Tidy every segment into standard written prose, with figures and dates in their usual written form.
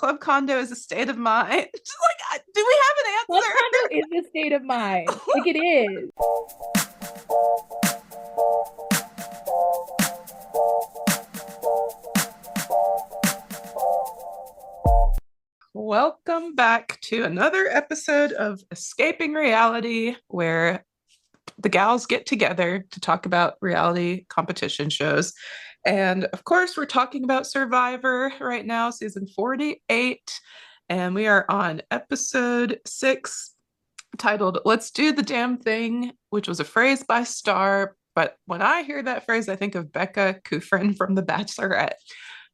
Club Condo is a state of mind? Just like, do we Club have an condo is a state of mind. answer? Like it is. Welcome back to another episode of Escaping Reality, where the gals get together to talk about reality competition shows. And of course, we're talking about Survivor right now, season 48. And we are on episode 6, titled Let's Do the Damn Thing, which was a phrase by Star. But when I hear that phrase, I think of Becca Kufrin from The Bachelorette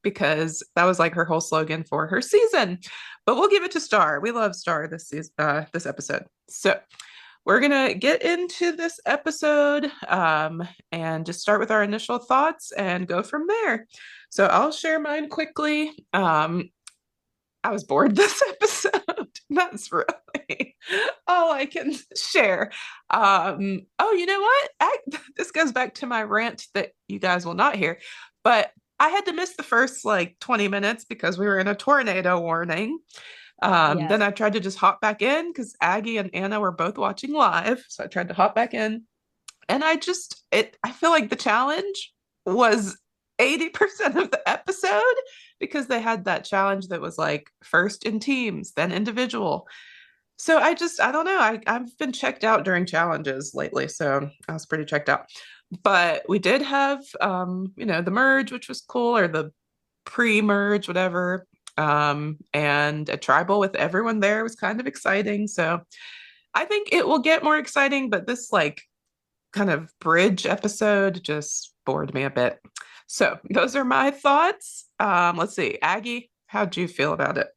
because that was like her whole slogan for her season. But we'll give it to Star. We love Star this season, this episode. So we're gonna get into this episode and just start with our initial thoughts and go from there. So I'll share mine quickly. I was bored this episode. That's really all I can share. Oh, you know what? This goes back to my rant that you guys will not hear, but I had to miss the first like 20 minutes because we were in a tornado warning. Yeah. Then I tried to just hop back in because Aggie and Anna were both watching live. So I tried to hop back in. And I feel like the challenge was 80% of the episode because they had that challenge that was like first in teams, then individual. So I don't know. I've been checked out during challenges lately. So I was pretty checked out. But we did have, the merge, which was cool, or the pre-merge, whatever. And a tribal with everyone there was kind of exciting. So I think it will get more exciting, but this like kind of bridge episode just bored me a bit. So those are my thoughts. Let's see, Aggie, how'd you feel about it?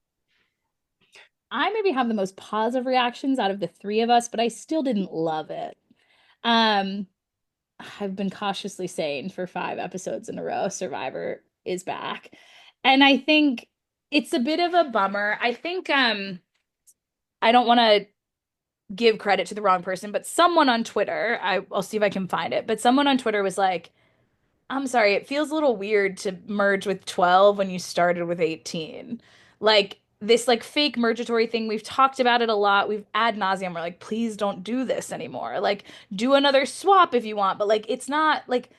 I maybe have the most positive reactions out of the three of us, but I still didn't love it. Um, I've been cautiously saying for 5 episodes in a row, Survivor is back. And I think it's a bit of a bummer. I think I don't want to give credit to the wrong person, but someone on Twitter, I'll see if I can find it, but someone on Twitter was like, I'm sorry, it feels a little weird to merge with 12 when you started with 18. Like this like fake mergatory thing, we've talked about it a lot. We've ad nauseum. We're like, please don't do this anymore. Like do another swap if you want, but like it's not like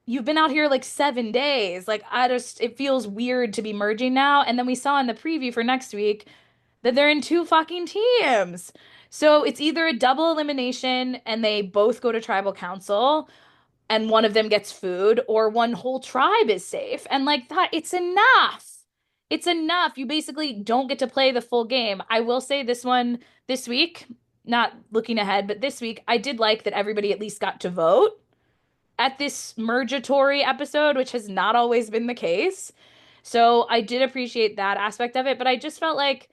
you've been out here like 7 days. Like I just it feels weird to be merging now. And then we saw in the preview for next week that they're in two fucking teams. So it's either a double elimination and they both go to tribal council and one of them gets food, or one whole tribe is safe. And like that, it's enough. It's enough. You basically don't get to play the full game. I will say this week, not looking ahead, but this week, I did like that everybody at least got to vote at this mergatory episode, which has not always been the case. So I did appreciate that aspect of it, but I just felt like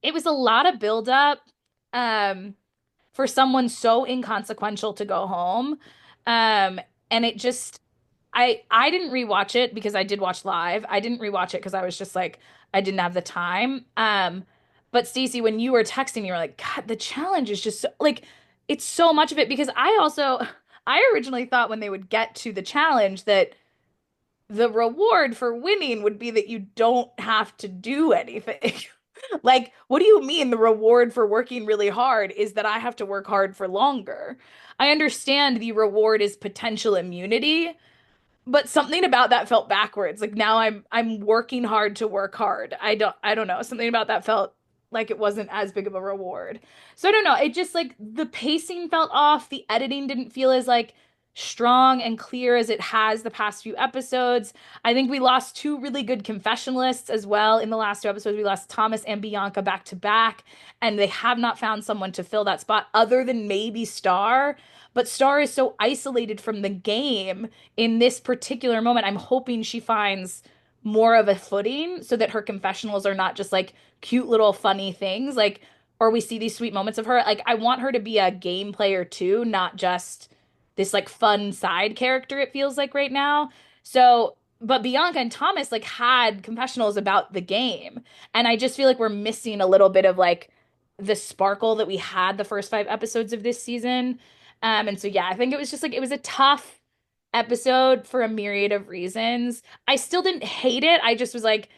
it was a lot of buildup um, for someone so inconsequential to go home. And it just I didn't rewatch it because I did watch live. I didn't rewatch it because I was just like I didn't have the time. But Stacey, when you were texting, you were like, God, the challenge is just so, like it's so much of it because I originally thought when they would get to the challenge that the reward for winning would be that you don't have to do anything. Like, what do you mean the reward for working really hard is that I have to work hard for longer? I understand the reward is potential immunity, but something about that felt backwards. Like now I'm working hard to work hard. I don't know. Something about that felt like it wasn't as big of a reward. So I don't know. It just like the pacing felt off. The editing didn't feel as like strong and clear as it has the past few episodes. I think we lost two really good confessionalists as well in the last 2 episodes. We lost Thomas and Bianca back to back, and they have not found someone to fill that spot other than maybe Star. But Star is so isolated from the game in this particular moment. I'm hoping she finds more of a footing so that her confessionals are not just like cute little funny things, like, or we see these sweet moments of her. Like, I want her to be a game player too, not just this like fun side character, it feels like right now. So, but Bianca and Thomas like had confessionals about the game. And I just feel like we're missing a little bit of like the sparkle that we had the first 5 episodes of this season. And so yeah, I think it was just like it was a tough episode for a myriad of reasons. I still didn't hate it. I just was like,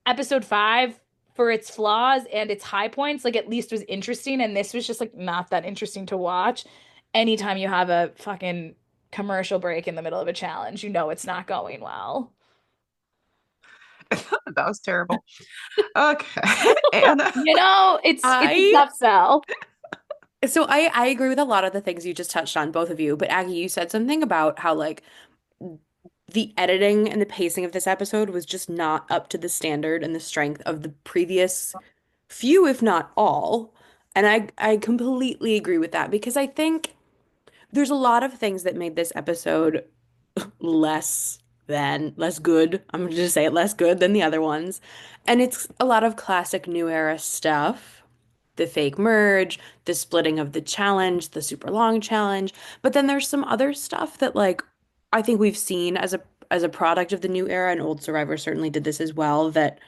episode 5, for its flaws and its high points, like at least was interesting, and this was just like not that interesting to watch. Anytime you have a fucking commercial break in the middle of a challenge, you know it's not going well. That was terrible. Okay. Anna. You know, it's a I tough sell. I agree with a lot of the things you just touched on, both of you. But Aggie, you said something about how like the editing and the pacing of this episode was just not up to the standard and the strength of the previous few, if not all. And I completely agree with that because I think there's a lot of things that made this episode less good. I'm gonna just say it, less good than the other ones. And it's a lot of classic new era stuff. The fake merge, the splitting of the challenge, the super long challenge. But then there's some other stuff that like I think we've seen as a product of the new era, and Old Survivor certainly did this as well, that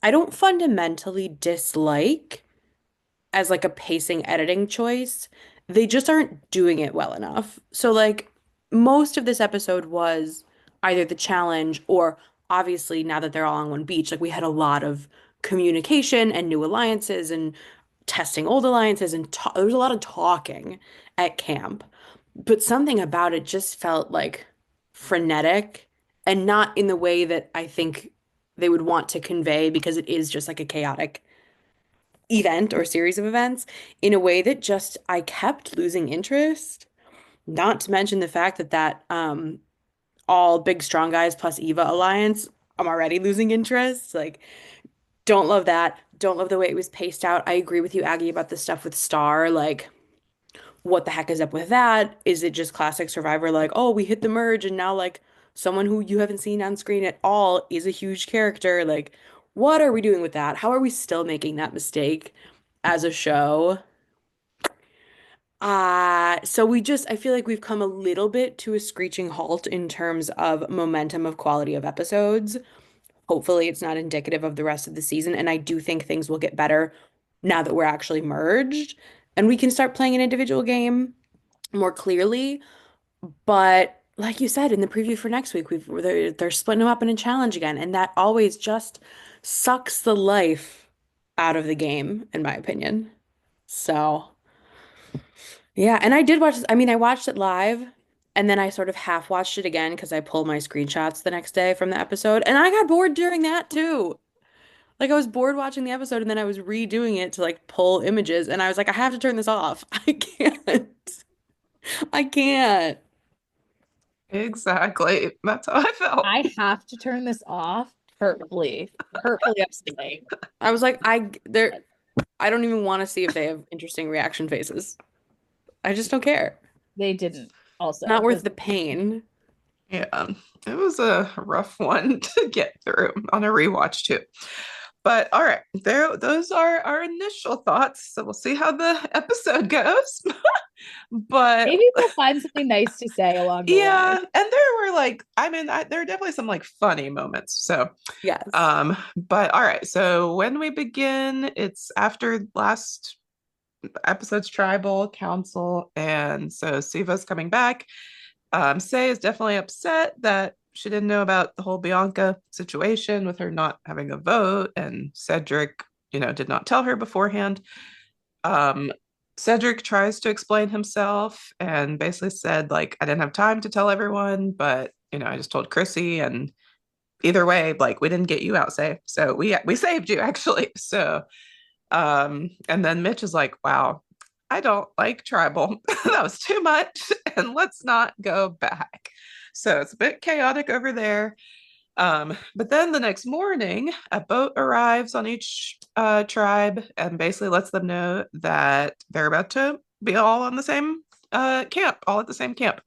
I don't fundamentally dislike as like a pacing editing choice. They just aren't doing it well enough. So like most of this episode was either the challenge or obviously now that they're all on one beach, like we had a lot of communication and new alliances and testing old alliances and there was a lot of talking at camp. But something about it just felt like frenetic and not in the way that I think they would want to convey because it is just like a chaotic event or series of events in a way that just I kept losing interest. Not to mention the fact that all big strong guys plus Eva alliance, I'm already losing interest. Like, don't love that. Don't love the way it was paced out. I agree with you, Aggie, about the stuff with Star. Like, what the heck is up with that? Is it just classic Survivor? Like, oh, we hit the merge and now like someone who you haven't seen on screen at all is a huge character. Like, what are we doing with that? How are we still making that mistake as a show? So I feel like we've come a little bit to a screeching halt in terms of momentum of quality of episodes. Hopefully, it's not indicative of the rest of the season. And I do think things will get better now that we're actually merged and we can start playing an individual game more clearly. But like you said in the preview for next week, they're splitting them up in a challenge again, and that always just sucks the life out of the game, in my opinion. So, yeah, and I did watch this. I mean, I watched it live, and then I sort of half watched it again because I pulled my screenshots the next day from the episode, and I got bored during that too. Like I was bored watching the episode, and then I was redoing it to like pull images, and I was like, I have to turn this off. I can't. I can't. Exactly. That's how I felt. I have to turn this off. Hurtfully upsetting. I was like, I don't even want to see if they have interesting reaction faces. I just don't care. They didn't also. Not worth the pain. Yeah, it was a rough one to get through on a rewatch too. But all right, those are our initial thoughts. So we'll see how the episode goes. But Maybe we'll find something nice to say along the yeah, way. and there were like, I mean, there are definitely some like funny moments. So Yes. but all right, so when we begin, it's after last episode's tribal council, and so Siva's coming back. Say is definitely upset that she didn't know about the whole Bianca situation with her not having a vote, and Cedric, did not tell her beforehand. Um, Cedric tries to explain himself and basically said, like, I didn't have time to tell everyone, but I just told Chrissy, and either way, like, we didn't get you out safe, so we saved you actually. So, and then Mitch is like, wow, I don't like tribal. That was too much, and let's not go back. So it's a bit chaotic over there. But then the next morning, a boat arrives on each tribe and basically lets them know that they're about to be all on the same camp, all at the same camp.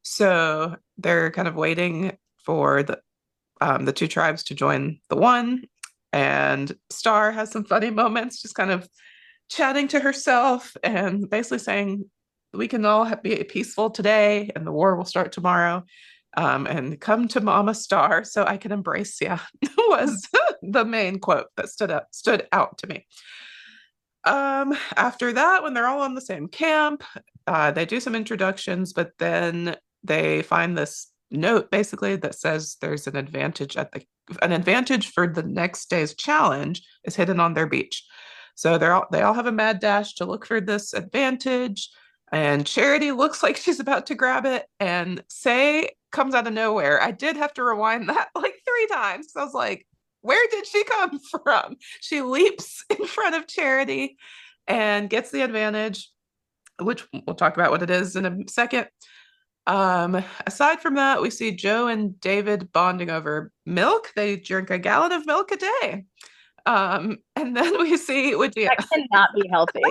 So they're kind of waiting for the two tribes to join the one. And Star has some funny moments, just kind of chatting to herself and basically saying, we can all be peaceful today and the war will start tomorrow. And come to Mama Star so I can embrace you was the main quote that stood out to me. After that, when they're all on the same camp, they do some introductions, but then they find this note basically that says there's an advantage an advantage for the next day's challenge is hidden on their beach. So they all have a mad dash to look for this advantage. And Charity looks like she's about to grab it, and Say comes out of nowhere. I did have to rewind that like 3 times. I was like, where did she come from? She leaps in front of Charity and gets the advantage, which we'll talk about what it is in a second. Aside from that, we see Joe and David bonding over milk. They drink a gallon of milk a day. And then we see Widia. That cannot be healthy.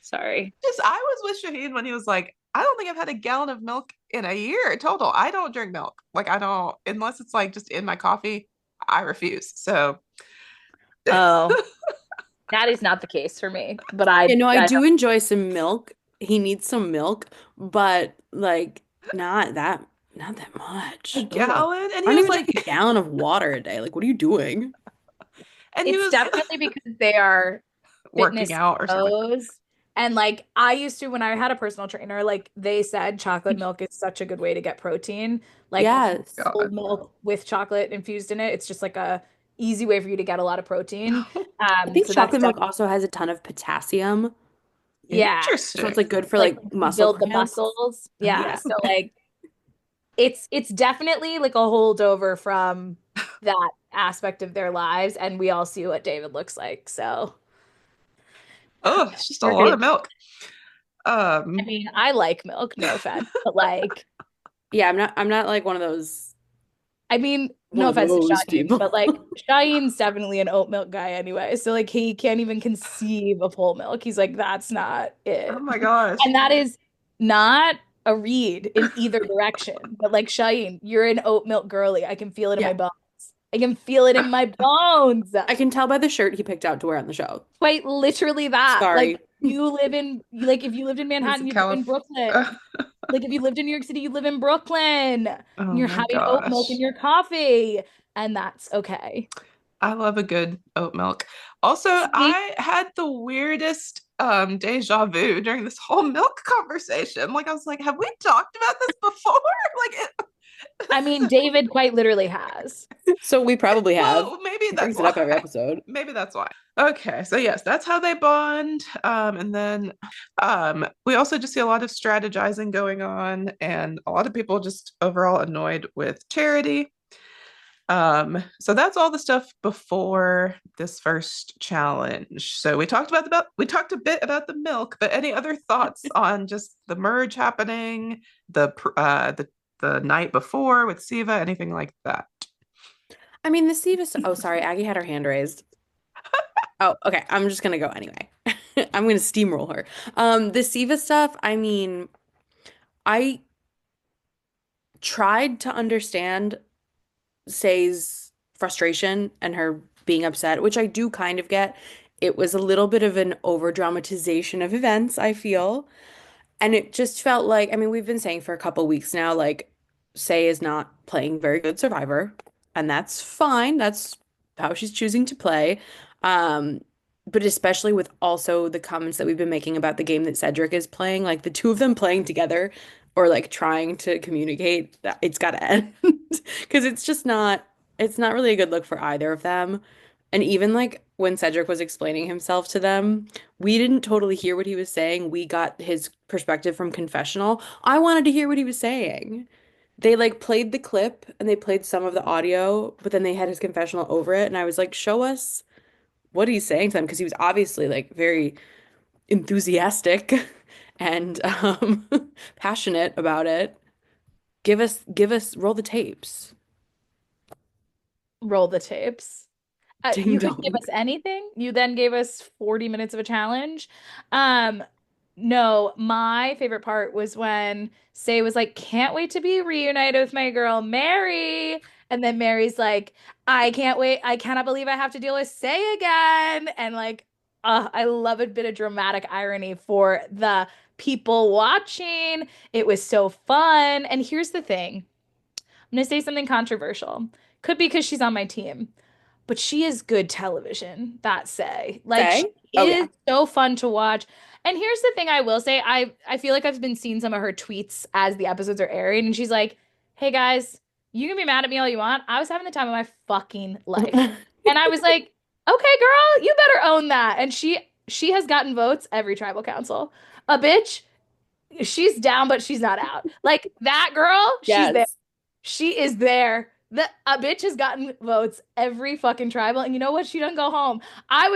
Sorry. Just I was with Shaheen when he was like, I don't think I've had a gallon of milk in a year total. I don't drink milk. Like I don't, unless it's like just in my coffee, I refuse. So Oh, that is not the case for me. But I do enjoy some milk. He needs some milk, but like not that much. a gallon, and I he don't was even like, drink a gallon of water a day. Like, what are you doing? and he it's was definitely because they are working fitness out or something. pros. And like I used to, when I had a personal trainer, like they said chocolate milk is such a good way to get protein. Like Yes. whole milk with chocolate infused in it. It's just like a easy way for you to get a lot of protein. I think So that's chocolate milk definitely, also has a ton of potassium, yeah. so Interesting. it's like good for Like like muscle build the cramps. muscles. Yeah. Yeah. So like it's definitely like a holdover from that aspect of their lives, and we all see what David looks like. So Oh, it's just a we're lot good. of milk. I mean, I like milk, no offense, but like, Yeah, I'm not like one of those I mean, one no of offense to those Shaheen, people. but like Shaheen's definitely an oat milk guy anyway. So like he can't even conceive of whole milk. He's like, that's not Oh it. my gosh. And that is not a read in either direction. But like Shaheen, you're an oat milk girly. I can feel it in my Yeah. bones. I can feel it in my bones. I can tell by the shirt he picked out to wear on the show. Quite literally that. Sorry. Like you live in like if you lived in Manhattan, you'd live in Brooklyn. Like if you lived in New York City, you live in Brooklyn. Oh And you're my having oat milk gosh. in your coffee. And that's okay. I love a good oat milk. Also, See? I had the weirdest deja vu during this whole milk conversation. Like I was like, have we talked about this before? Like I mean, David quite literally has. So we probably have. well, maybe He that's brings it up every why. episode. Maybe that's why. Okay, so yes, that's how they bond. And then we also just see a lot of strategizing going on, and a lot of people just overall annoyed with Charity. So that's all the stuff before this first challenge. So we talked a bit about the milk, but any other thoughts on just the merge happening, the night before with Siva, anything like that? I mean, the Siva. Oh, sorry, Aggie had her hand raised. Oh, okay. I'm just gonna go anyway. I'm gonna steamroll her. The Siva stuff. I mean, I tried to understand Say's frustration and her being upset, which I do kind of get. It was a little bit of an over dramatization of events, I feel. And it just felt like, I mean, we've been saying for a couple weeks now, like, Say is not playing very good Survivor, and that's fine. That's how she's choosing to play. Um, but especially with also the comments that we've been making about the game that Cedric is playing, like the two of them playing together or like trying to communicate, that it's got to end because it's not really a good look for either of them. And even like when Cedric was explaining himself to them, we didn't totally hear what he was saying. We got his perspective from confessional. I wanted to hear what he was saying. They like played the clip and they played some of the audio, but then they had his confessional over it. And I was like, show us what he's saying to them because he was obviously like very enthusiastic and passionate about it. Give us, roll the tapes. Roll the tapes. Ding You could give dong. us anything. You then gave us 40 minutes of a challenge. Um, no, my favorite part was when Say was like, can't wait to be reunited with my girl Mary. And then Mary's like, I can't wait. I cannot believe I have to deal with Say again. And like, I love a bit of dramatic irony for the people watching. It was so fun. And here's the thing. I'm gonna say something controversial. Could be because she's on my team, but she is good television, that say. Like she Say? Oh yeah. is so fun to watch. And here's the thing I will say, I feel like I've been seeing some of her tweets as the episodes are airing, and she's like, hey guys, you can be mad at me all you want. I was having the time of my fucking life. And I was like, okay, girl, you better own that. And she has gotten votes every tribal council. A bitch, she's down, but she's not out. Like that girl, she's there. Yes. She is there. A bitch has gotten votes every fucking tribal, and you know what? She doesn't go home. I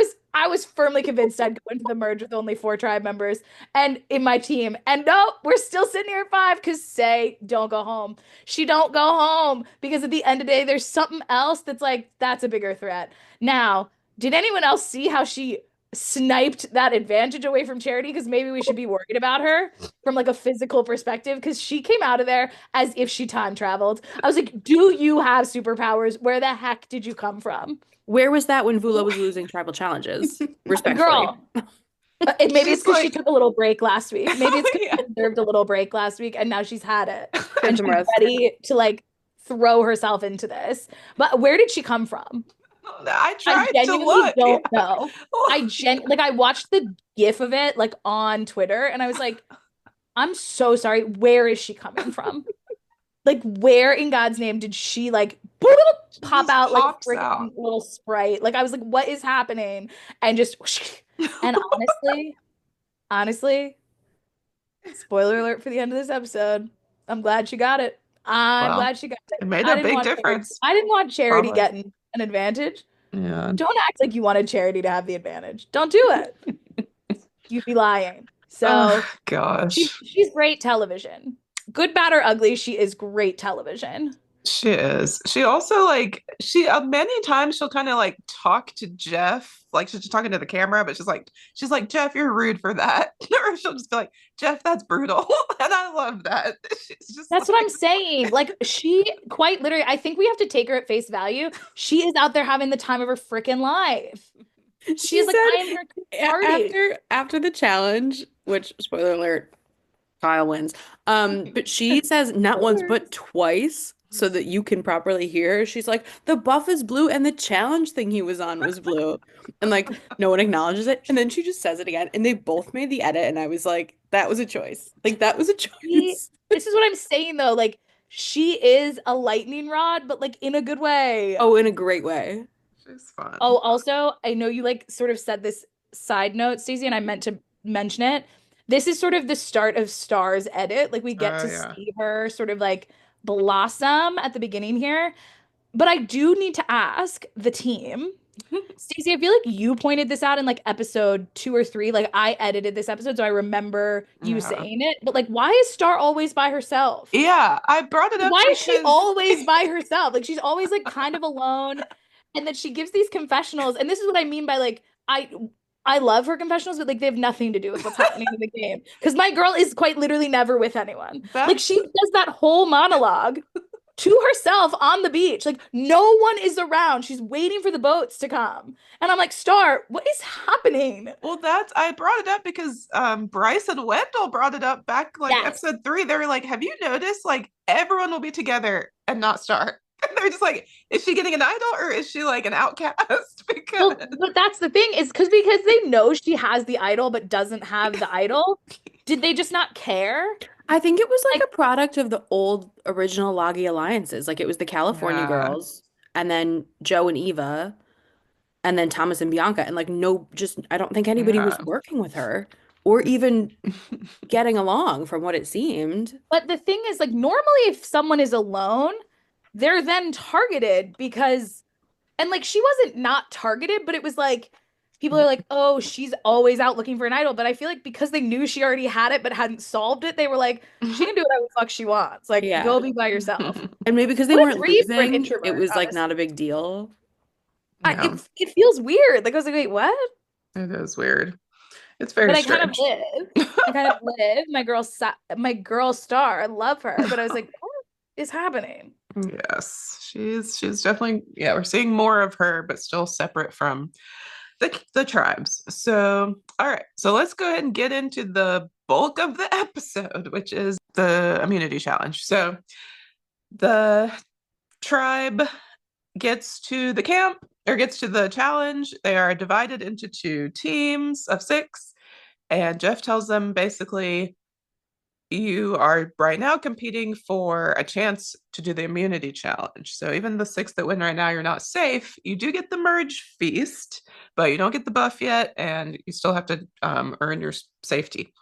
was firmly convinced I'd go into the merge with only 4 tribe members and in my team. And no, we're still sitting here at 5 because Say don't go home. She don't go home because at the end of the day, there's something else that's like that's a bigger threat. Now, did anyone else see how she sniped that advantage away from Charity? Because maybe we should be worried about her from like a physical perspective because she came out of there as if she time traveled. I was like, do you have superpowers? Where the heck did you come from? Where was that when Vula was losing tribal challenges? Respectfully. Girl. Maybe it's She's because she like- took a little break last week. Maybe it's because Yeah. she deserved a little break last week and now she's had it. And Good she's to rest. ready to like throw herself into this. But where did she come from? I I tried to genuinely look. don't Yeah. know. I watched the gif of it like on Twitter and I was like, I'm so sorry. Where is she coming from? Like, where in God's name did she like pop just out like a pops freaking out. little sprite? Like, I was like, what is happening? And just and honestly, spoiler alert for the end of this episode. I'm glad she got it. I'm Well, glad she got it. it made I a didn't big want Charity. difference. I didn't want Charity Probably. getting an advantage. Yeah. Don't act like you wanted Charity to have the advantage. Don't do it. You'd be lying. So Oh, gosh. she's great television. Good, bad, or ugly, she is great television. She is. She also like she many times she'll kind of like talk to Jeff, like she's just talking to the camera, but she's like Jeff, you're rude for that, or she'll just be like Jeff, that's brutal, and I love that. She's just That's like, what I'm saying. Like she quite literally, I think we have to take her at face value. She is out there having the time of her freaking life. She's like, I am her party. After the challenge, which spoiler alert, Kyle wins. But she says not once but twice so that you can properly hear her. She's like, the buff is blue and the challenge thing he was on was blue. And like no one acknowledges it. And then she just says it again. And they both made the edit. And I was like, that was a choice. Like that was a choice. This is what I'm saying though. Like she is a lightning rod, but like in a good way. Oh, in a great way. she's fun. Oh, also, I know you like sort of said this side note, Stacey, and I meant to mention it. This is sort of the start of Star's edit. Like we get Oh, to yeah. see her sort of like blossom at the beginning here. But I do need to ask the team. Stacey, I feel like you pointed this out in like episode 2 or 3. Like I edited this episode, so I remember you Yeah. saying it. But like, why is Star always by herself? Yeah, I brought it up Why is she because always by herself? Like she's always like kind of alone. And then she gives these confessionals. And this is what I mean by like I love her confessionals, but like they have nothing to do with what's happening in the game. Because my girl is quite literally never with anyone. Like she does that whole monologue to herself on the beach. Like no one is around. She's waiting for the boats to come. And I'm like, Star, what is happening? Well, I brought it up because Bryce and Wendell brought it up back like Yes. episode 3. They were like, have you noticed like everyone will be together and not Star? And they're just like, is she getting an idol or is she like an outcast? Well, Because but that's the thing is because they know she has the idol but doesn't have the idol. Did they just not care? I think it was like Like- a product of the old original Loggy alliances. Like it was the California Yeah. girls and then Joe and Eva and then Thomas and Bianca. And like I don't think anybody was Yeah. working with her or even getting along from what it seemed. But the thing is, like, normally if someone is alone, they're then targeted because, and like, she wasn't not targeted, but it was like, people are like, oh, she's always out looking for an idol. But I feel like because they knew she already had it but hadn't solved it, they were like, she can do whatever the fuck she wants. Like, Yeah. go be by yourself. And maybe because they What a weren't grief for an losing, introvert, it was like honestly. not a big deal. Yeah, It feels weird. Like, I was like, wait, what? it is weird. It's very But I strange. kind of live. I kind of live. My girl Star. I love her. But I was like, what is happening? Yes, she's definitely, yeah, we're seeing more of her, but still separate from the tribes. So, all right, so let's go ahead and get into the bulk of the episode, which is the immunity challenge. So the tribe gets to the camp or gets to the challenge. They are divided into 2 teams of 6, and Jeff tells them basically, you are right now competing for a chance to do the immunity challenge. So even the six that win right now, you're not safe. You do get the merge feast, but you don't get the buff yet, and you still have to earn your safety.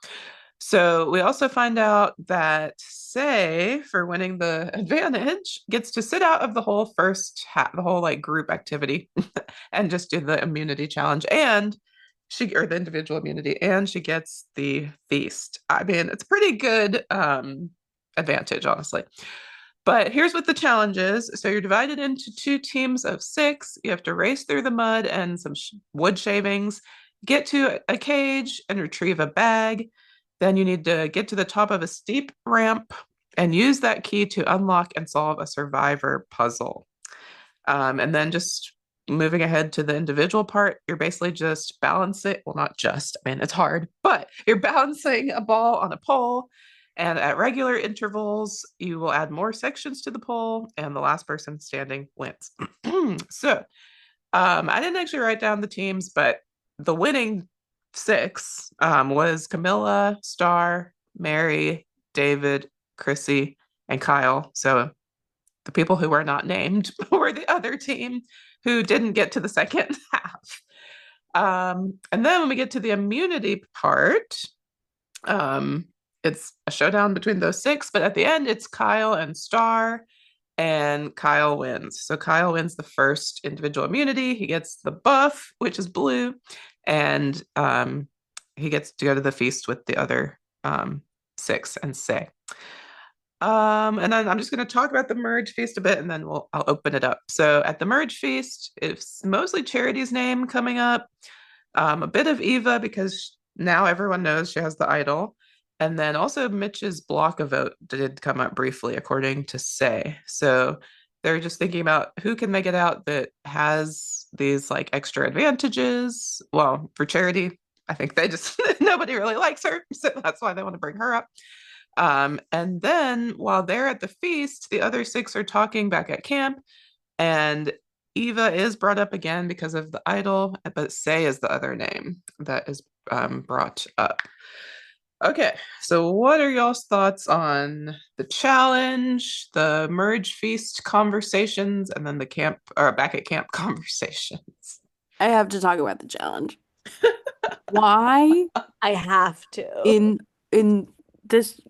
So we also find out that Say, for winning the advantage, gets to sit out of the whole first half, the whole like group activity, and just do the immunity challenge. And or the individual immunity, and she gets the feast. I mean, it's pretty good advantage, honestly. But here's what the challenge is. So you're divided into two teams of six. You have to race through the mud and some wood shavings, get to a cage and retrieve a bag. Then you need to get to the top of a steep ramp and use that key to unlock and solve a survivor puzzle. And then just moving ahead to the individual part, you're basically just balancing. Well, not just, I mean, it's hard, but you're balancing a ball on a pole. And at regular intervals, you will add more sections to the pole, and the last person standing wins. So I didn't actually write down the teams, but the winning six was Camilla, Star, Mary, David, Chrissy, and Kyle. So the people who were not named were the other team who didn't get to the second half. And then when we get to the immunity part, it's a showdown between those six, but at the end, it's Kyle and Star, and Kyle wins. So Kyle wins the first individual immunity. He gets the buff, which is blue, and he gets to go to the feast with the other six and Say. And then I'm just going to talk about the merge feast a bit, and then I'll open it up. So at the merge feast, it's mostly Charity's name coming up, a bit of Eva because now everyone knows she has the idol, and then also Mitch's block of vote did come up briefly, according to Say. So they're just thinking about who can make it out that has these like extra advantages. Well, for Charity, I think they just nobody really likes her, so that's why they want to bring her up. And then while they're at the feast, the other six are talking back at camp, and Eva is brought up again because of the idol, but Say is the other name that is brought up. Okay, so what are y'all's thoughts on the challenge, the merge feast conversations, and then the camp or back at camp conversations? I have to talk about the challenge. Why I have to. in this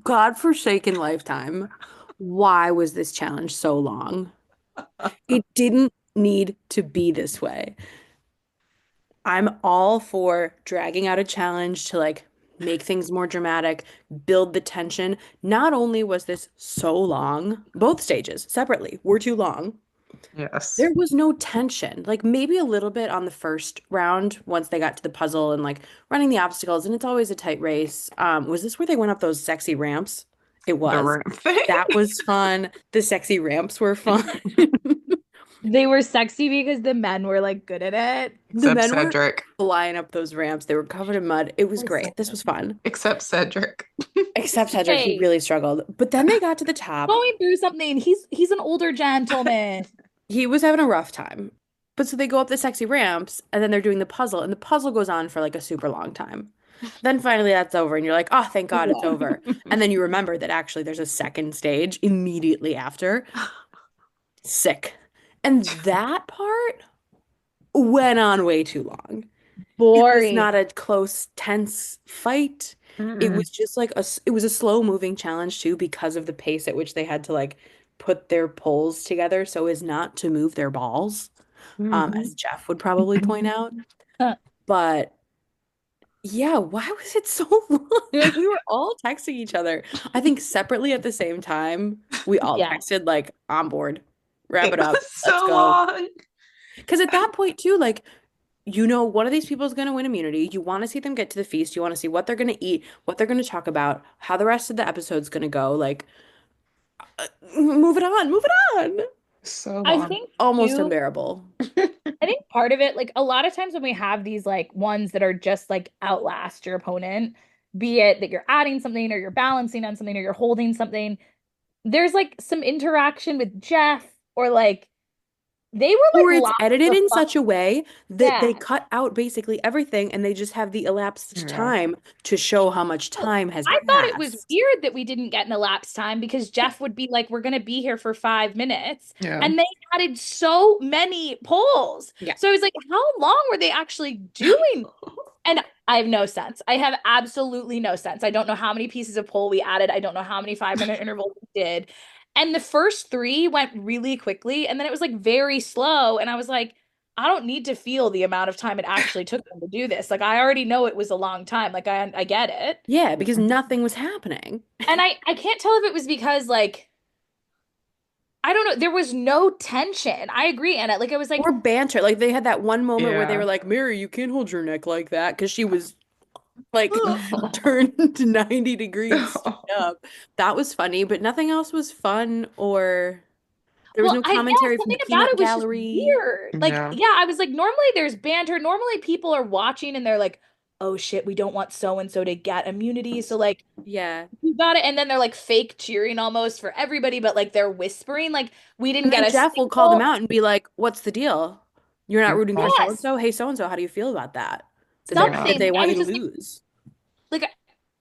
godforsaken lifetime, why was this challenge so long? It didn't need to be this way. I'm all for dragging out a challenge to like make things more dramatic, build the tension. Not only was this so long, both stages separately were too long. Yes. There was no tension. Like maybe a little bit on the first round once they got to the puzzle and like running the obstacles, and it's always a tight race. Was this where they went up those sexy ramps? It The was. ramp thing. That was fun. The sexy ramps were fun. They were sexy because the men were like good at it. The Except men were Cedric. flying up those ramps. They were covered in mud. It was great. This was fun. Except Cedric. Except Cedric, he Hey. really struggled. But then they got to the top. Going through something. He's an older gentleman. He was having a rough time. But so they go up the sexy ramps and then they're doing the puzzle, and the puzzle goes on for like a super long time. Then finally that's over, and you're like, oh, thank God it's over. And then you remember that actually there's a second stage immediately after. Sick. And that part went on way too long. It was Boring. not a close, tense fight. It was just like it was a slow moving challenge too, because of the pace at which they had to like put their poles together so as not to move their balls, as Jeff would probably point out. But yeah, why was it so long? Like we were all texting each other. I think separately at the same time. We all Yeah. texted like, on board, wrap It it up, was so let's go. long. Because at that point too, like, you know, one of these people is going to win immunity. You want to see them get to the feast. You want to see what they're going to eat, what they're going to talk about, how the rest of the episode's going to go. Like, move it on, move it on. So long. I think Almost too, unbearable. I think part of it, like a lot of times when we have these like ones that are just like outlast your opponent, be it that you're adding something or you're balancing on something or you're holding something, there's like some interaction with Jeff or like They were Or like it's lots edited of in fun. such a way that they Yeah. cut out basically everything and they just have the elapsed Yeah. time to show how much Well, time has I thought it was passed. weird that we didn't get an elapsed time because Jeff would be like, we're going to be here for 5 minutes. Yeah. And they added so many polls. Yeah. So I was like, how long were they actually doing? And I have no sense. I have absolutely no sense. I don't know how many pieces of poll we added. I don't know how many 5 minute intervals we did. And the first three went really quickly. And then it was like very slow. And I was like, I don't need to feel the amount of time it actually took them to do this. Like I already know it was a long time. Like I get it. Yeah, because nothing was happening. And I can't tell if it was because like I don't know, there was no tension. I agree, Anna. Like I was like, Or banter. Like they had that one moment where they Yeah. were like, Mary, you can't hold your neck like that because she was like turned to 90 degrees straight up. That was funny, but nothing else was fun or there was well, no I yeah, commentary from the something about peanut it was just gallery. weird. Like, No. yeah, I was like, normally there's banter. Normally people are watching and they're like, oh shit, we don't want so and so to get immunity. So like Yeah. you got it. And then they're like fake cheering almost for everybody, but like they're whispering. Like we didn't And get then a Jeff will call them single out and be like, what's the deal? You're not rooting for so and yes, so? Hey, so and so, how do you feel about that? Yeah. If something. they Like I want you was to just lose. like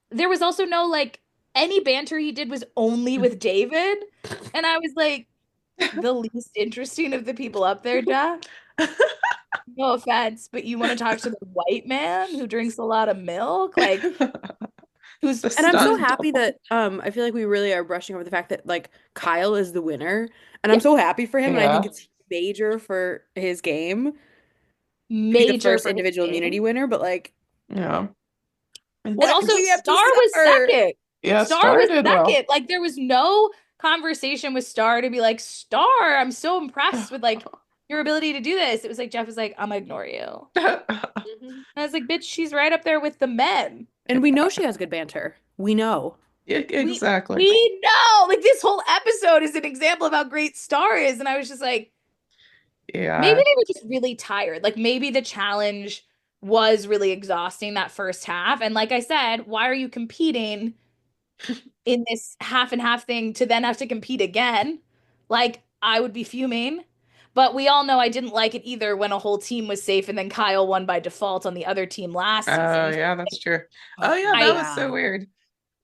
there was also no like any banter he did was only with David. And I was like, the least interesting of the people up there, Jeff. No offense, but you want to talk to the white man who drinks a lot of milk? Like, who's The And I'm so stunt happy double. that I feel like we really are brushing over the fact that like Kyle is the winner. And I'm yeah, so happy for him and I think Yeah. it's major for his game to be the major first for his individual immunity game. winner, but like Yeah. And what also, do we have to Star was suffer? second. Yeah, Star was started well. second. Like, there was no conversation with Star to be like, Star, I'm so impressed with like your ability to do this. It was like Jeff was like, I'm gonna ignore you. Mhm. And I was like, bitch, she's right up there with the men. And we know she has good banter. We know. Yeah, We exactly. we know. Like this whole episode is an example of how great Star is. And I was just like, maybe Yeah. they were just really tired. Like maybe the challenge was really exhausting that first half. And like I said, why are you competing in this half and half thing to then have to compete again? Like I would be fuming. But we all know I didn't like it either when a whole team was safe and then Kyle won by default on the other team last Oh, season. yeah, that's true. Oh, yeah, that I was so weird.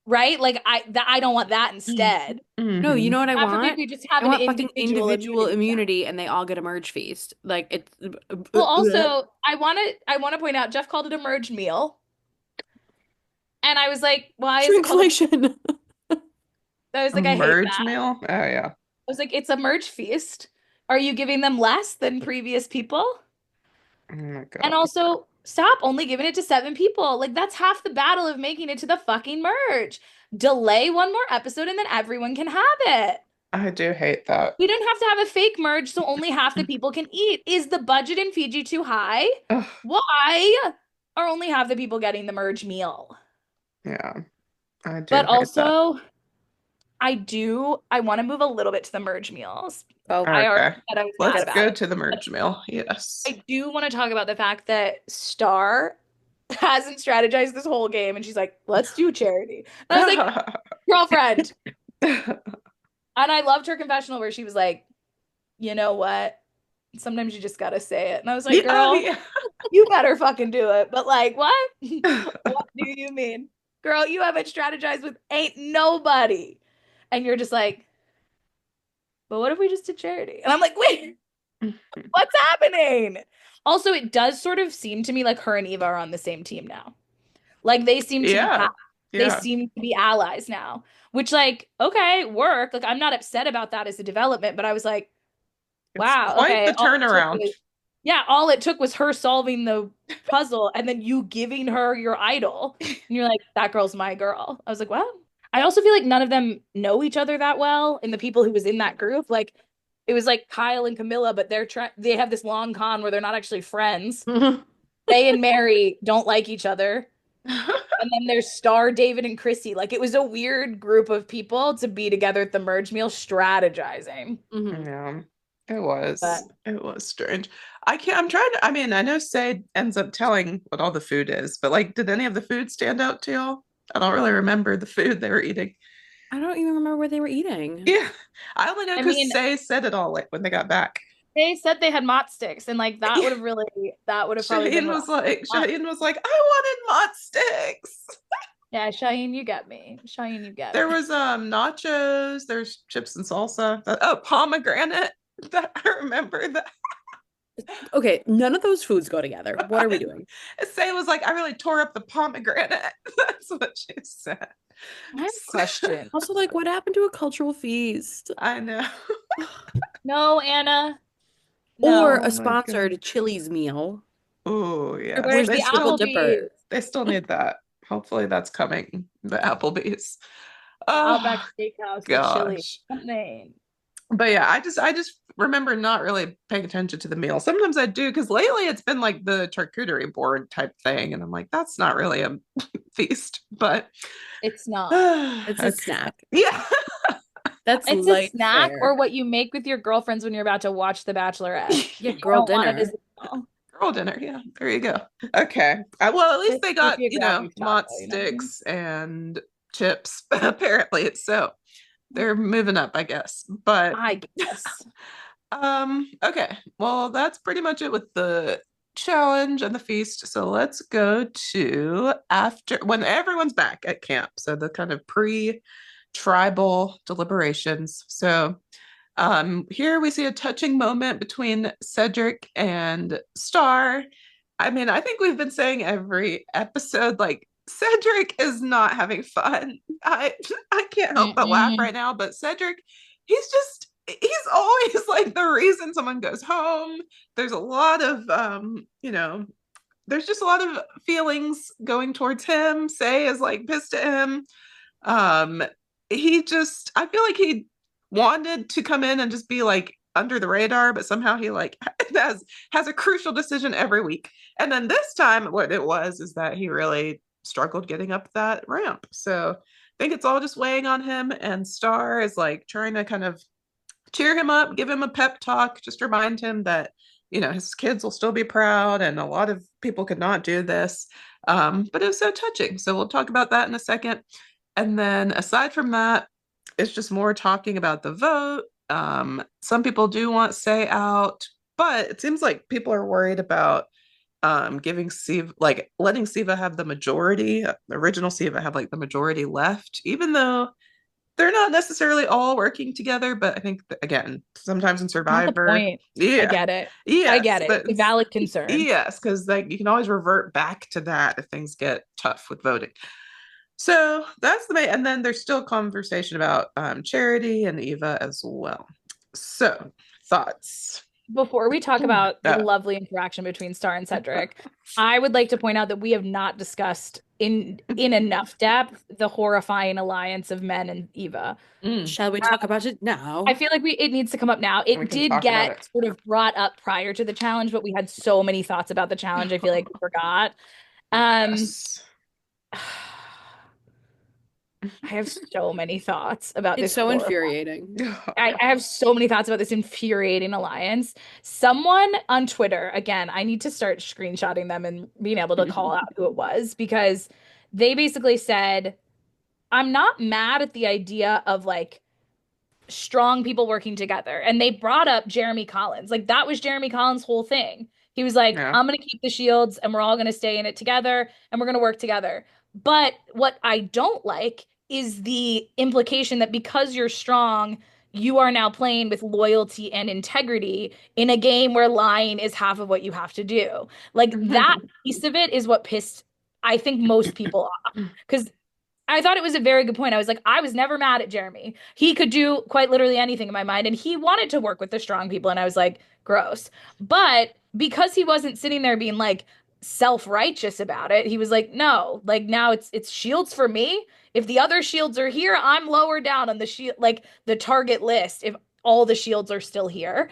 right? Like I don't want that instead. No, you Mhm. know what I God forbid want? we just have I an want fucking individual individual immunity. immunity and they all get a merge feast. Like it's Well, also, I want to point out Jeff called it a merged meal. And I was like, why is it called shrinkflation. I was A like, I hate merge that. meal? Oh, yeah. I was like, it's a merge feast. Are you giving them less than previous people? Oh, my And God. also, stop only giving it to 7 people. Like, that's half the battle of making it to the fucking merge. Delay one more episode and then everyone can have it. I do hate that. We didn't have to have a fake merge so only half the people can eat. Is the budget in Fiji too high? Ugh, Why are only half the people getting the merge meal? yeah, I do But hate that. also, I want to move a little bit to the merge meals. Oh, I already Okay. said I was mad Let's about go it. to the merge meal. Yes. I do want to talk about the fact that Star hasn't strategized this whole game and she's like, let's do charity. And I was like, girlfriend. And I loved her confessional where she was like, you know what? Sometimes you just gotta say it. And I was like, Yeah, girl, yeah. you better fucking do it. But like, what? What do you mean? Girl, you haven't strategized with ain't nobody. And you're just like, but what if we just did charity? And I'm like, wait, what's happening? Also, it does sort of seem to me like her and Eva are on the same team now. Like they seem to be Yeah. they Yeah. seem to be allies now, which like, okay, work. Like I'm not upset about that as a development, but I was like, It's wow, quite okay. the turnaround. Yeah, all it took was her solving the puzzle and then you giving her your idol. And you're like, that girl's my girl. I was like, well, I also feel like none of them know each other that well. And the people who was in that group, like it was like Kyle and Camilla, but they have this long con where they're not actually friends. They and Mary don't like each other. And then there's Star, David, and Chrissy. Like it was a weird group of people to be together at the merge meal strategizing. Mhm. Yeah, it was. But- It was strange. I'm trying to, I mean, I know Sade ends up telling what all the food is, but like, did any of the food stand out to y'all? I don't really remember the food they were eating. I don't even remember what they were eating. Yeah, I only know I because mean- Say said it all like when they got back. They said they had mott sticks, and like that would have probably been Shaheen what was like, I want. Shaheen was like, I wanted mott sticks. Yeah, Shaheen, you get me. Shaheen, you get There me. was nachos, there's chips and salsa. Oh, pomegranate. That I remember that. Okay, none of those foods go together. What are we doing? Say was like, I really tore up the pomegranate. That's what she said. I have a question. Also, like, what happened to a cultural feast? I know. No, Anna. Or No. a Oh my god. sponsored Chili's meal. Oh yes, Where's Where's the the triple dipper? Applebee's? they still need that. Hopefully that's coming. The Applebee's. The Oh Outback Steakhouse, the chili. gosh. Something. But yeah, I just remember not really paying attention to the meal. Sometimes I do because lately it's been like the charcuterie board type thing, and I'm like, that's not really a feast, but It's not. It's a okay. snack. Yeah. That's It's a light snack fare. or what you make with your girlfriends when you're about to watch The Bachelorette. Yeah, You girl don't want it dinner. as a meal. Girl dinner. Yeah, there you go. Okay. Well, at least they If got, you grab beef mott taco, you know what I mean? sticks and chips. Apparently, so they're moving up, I guess. But I guess. okay. Well, that's pretty much it with the challenge and the feast. So let's go to after when everyone's back at camp. So the kind of pre-tribal deliberations. So here we see a touching moment between Cedric and Star. I mean, I think we've been saying every episode, like Cedric is not having fun. I can't help but laugh Mm-mm. right now, but Cedric, he's always like the reason someone goes home. There's a lot of there's just a lot of feelings going towards him. Say is like pissed at him. Um, I feel like he wanted to come in and just be like under the radar, but somehow he like has a crucial decision every week. And then this time, what it was is that he really struggled getting up that ramp. So I think it's all just weighing on him. And Star is like trying to kind of cheer him up, give him a pep talk, just remind him that his kids will still be proud, and a lot of people could not do this. But it was so touching. So we'll talk about that in a second. And then aside from that, it's just more talking about the vote. Some people do want Say out, but it seems like people are worried about giving Siva, like letting Siva have the majority, the original Siva have like the majority left, even though they're not necessarily all working together. But I think that, again, sometimes in Not the Survivor, point. I yeah, get it. I yes, get it. but It's a valid concern. yes, because like you can always revert back to that if things get tough with voting. So that's the main, and then there's still conversation about Charity and Eva as well. So thoughts? Before we talk about the Uh, lovely interaction between Star and Cedric, I would like to point out that we have not discussed in enough depth the horrifying alliance of Men and Eva. Shall we talk about it now? I feel like it needs to come up now. we It can did talk about get it. sort of brought up prior to the challenge, but we had so many thoughts about the challenge. I feel like we forgot. Um, Yes. I have so many thoughts about It's this so horror. infuriating. I have so many thoughts about this infuriating alliance. Someone on Twitter, again, I need to start screenshotting them and being able to call out who it was because they basically said, I'm not mad at the idea of like strong people working together. And they brought up Jeremy Collins. Like that was Jeremy Collins' whole thing. He was like, Yeah. I'm going to keep the shields and we're all going to stay in it together and we're going to work together. But what I don't like is the implication that because you're strong, you are now playing with loyalty and integrity in a game where lying is half of what you have to do. Like that piece of it is what pissed, I think, most people off. Because I thought it was a very good point. I was like, I was never mad at Jeremy. He could do quite literally anything in my mind, and he wanted to work with the strong people. And I was like, gross. But because he wasn't sitting there being like self-righteous about it, he was like, no, like now it's shields for me. If the other shields are here, I'm lower down on the shield, like the target list. If all the shields are still here.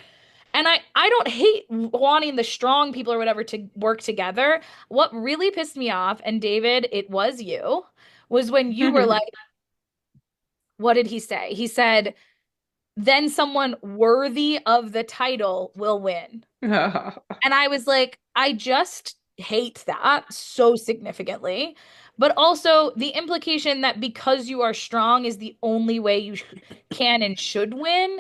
And I don't hate wanting the strong people or whatever to work together. What really pissed me off, and David, it was you, was when you were like, what did he say? He said, then someone worthy of the title will win. And I was like, I just hate that so significantly. But also the implication that because you are strong is the only way you can and should win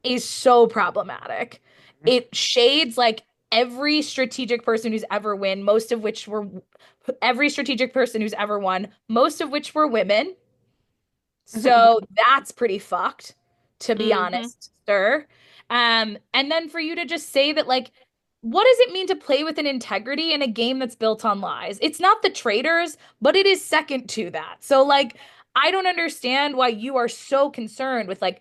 is so problematic. it shades like every strategic person who's ever win, most of which were every strategic person who's ever won, most of which were women. So that's pretty fucked, to be Mm-hmm. honest, sir. And then for you to just say that, like, what does it mean to play with an integrity in a game that's built on lies? It's not the traitors, but it is second to that. So, like, I don't understand why you are so concerned with like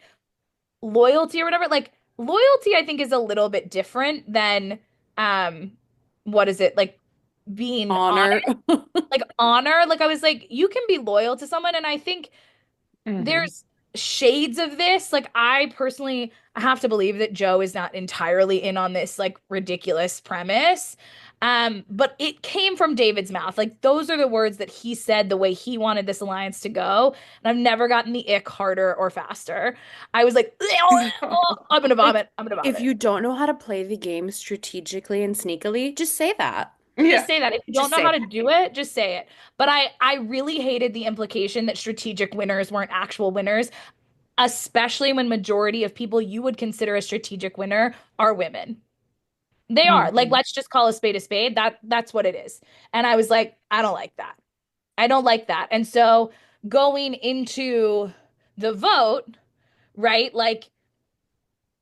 loyalty or whatever. Like, loyalty, I think, is a little bit different than what is it? Like being Honor. honest, like honor. Like I was like, you can be loyal to someone, and I think Mhm. there's shades of this. Like I personally have to believe that Joe is not entirely in on this like ridiculous premise. But it came from David's mouth. Like those are the words that he said the way he wanted this alliance to go. And I've never gotten the ick harder or faster. I was like, oh, I'm gonna Like, vomit. I'm gonna if vomit. you don't know how to play the game strategically and sneakily, just say that. Just Yeah. say that. If you don't Just know say how to that. do it, just say it. But I really hated the implication that strategic winners weren't actual winners, especially when majority of people you would consider a strategic winner are women. They are. Like, Mhm. let's just call a spade a spade. That's what it is. And I was like, I don't like that. I don't like that. And so going into the vote, right? Like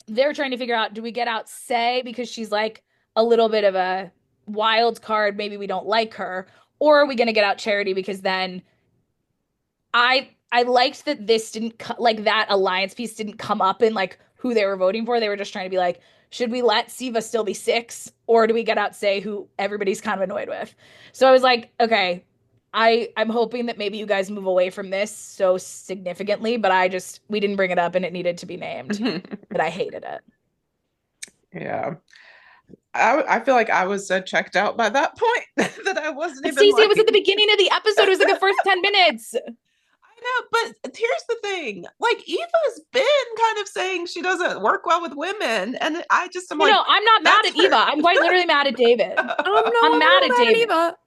they're trying to figure out, do we get out Say because she's like a little bit of a wild card, maybe we don't like her, or are we going to get out Charity because then I liked that this didn't like that alliance piece didn't come up in like who they were voting for. They were just trying to be like, should we let Siva still be six, or do we get out Say who everybody's kind of annoyed with? So I was like, okay, I'm hoping that maybe you guys move away from this so significantly, but we didn't bring it up and it needed to be named. But I hated it. Yeah. I feel like I was so checked out by that point that I wasn't But even Stacey, it was at the like, beginning of the episode. It was like the first 10 minutes. I know, but here's the thing. Like Eva's been kind of saying she doesn't work well with women, and I just am No, like, no, I'm not mad that's at Eva. I'm quite literally mad at David. No, I'm I'm a mad little at mad at David. Eva.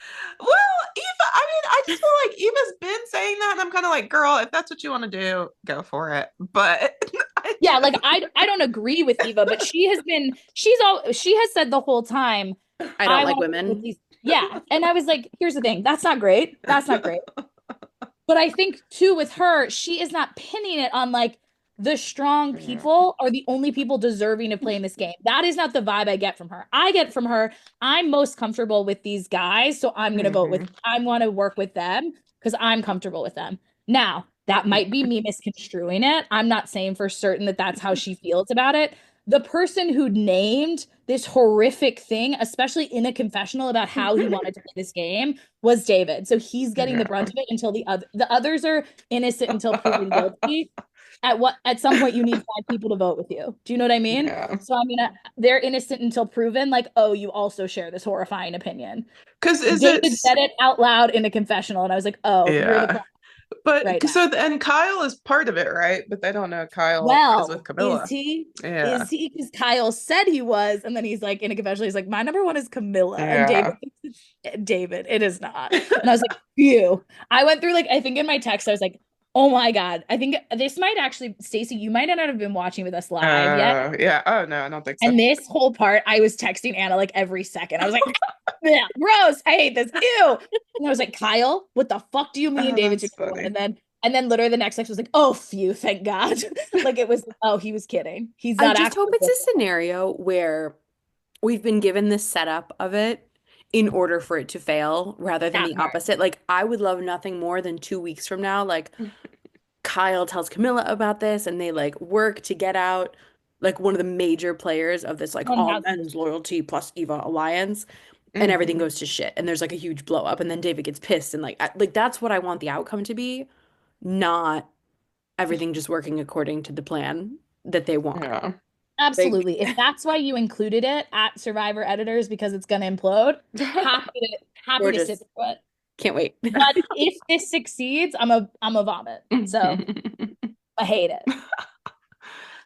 well, Eva, I mean, I just feel like Eva's been saying that, and I'm kind of like, girl, if that's what you want to do, go for it. But I Yeah, just like I don't agree with Eva, but she has said the whole time, I don't I like want to play with women. these. Yeah. And I was like, here's the thing. That's not great. That's not great. But I think too with her, she is not pinning it on like the strong yeah. people are the only people deserving to play in this game. That is not the vibe I get from her. I get from her, I'm most comfortable with these guys, so I'm gonna vote with Mhm. I want to work with them because I'm comfortable with them. Now, that might be me misconstruing it. I'm not saying for certain that that's how she feels about it. The person who named this horrific thing, especially in a confessional about how he wanted to play this game, was David. So he's getting the brunt Yeah. of it until the others are innocent until proven guilty. At some point you need five people to vote with you. Do you know what I mean? Yeah. So I mean they're innocent until proven. Like, oh, you also share this horrifying opinion. Because is it, David said it out loud in a confessional, and I was like, oh, you're the yeah. problem right But now. so, and Kyle is part of it, right? But they don't know Kyle is with Well, is Camilla. he? Yeah. Is he? Because Kyle said he was, and then he's like in a confessional, he's like, my number one is Camilla, and Yeah. David, it is not. And I was like, phew. I went through like I think in my text I was like, oh my God, I think this might actually, Stacey, you might not have been watching with us live yet. Yeah. Oh, no, I don't think so. And this whole part, I was texting Anna like every second. I was like, yeah, gross. I hate this. Ew. And I was like, Kyle, what the fuck do you mean Oh, David's that's your number one? funny. And then literally the next text was like, oh, phew, thank God. Like it was, oh, he was kidding. He's I not just hope actually. it's a scenario where we've been given the setup of it in order for it to fail rather than That the part. opposite. Like, I would love nothing more than 2 weeks from now. Like, Kyle tells Camilla about this and they like work to get out like one of the major players of this like all 1000. men's loyalty plus Eva alliance and everything Mhm. goes to shit and there's like a huge blow up and then David gets pissed and like that's what I want the outcome to be, not everything just working according to the plan that they want. Yeah. Like Absolutely. If that's why you included it at Survivor Editors because it's gonna implode, happy to sit gorgeous. through it. Can't wait. But if this succeeds, I'm a vomit. So I hate it.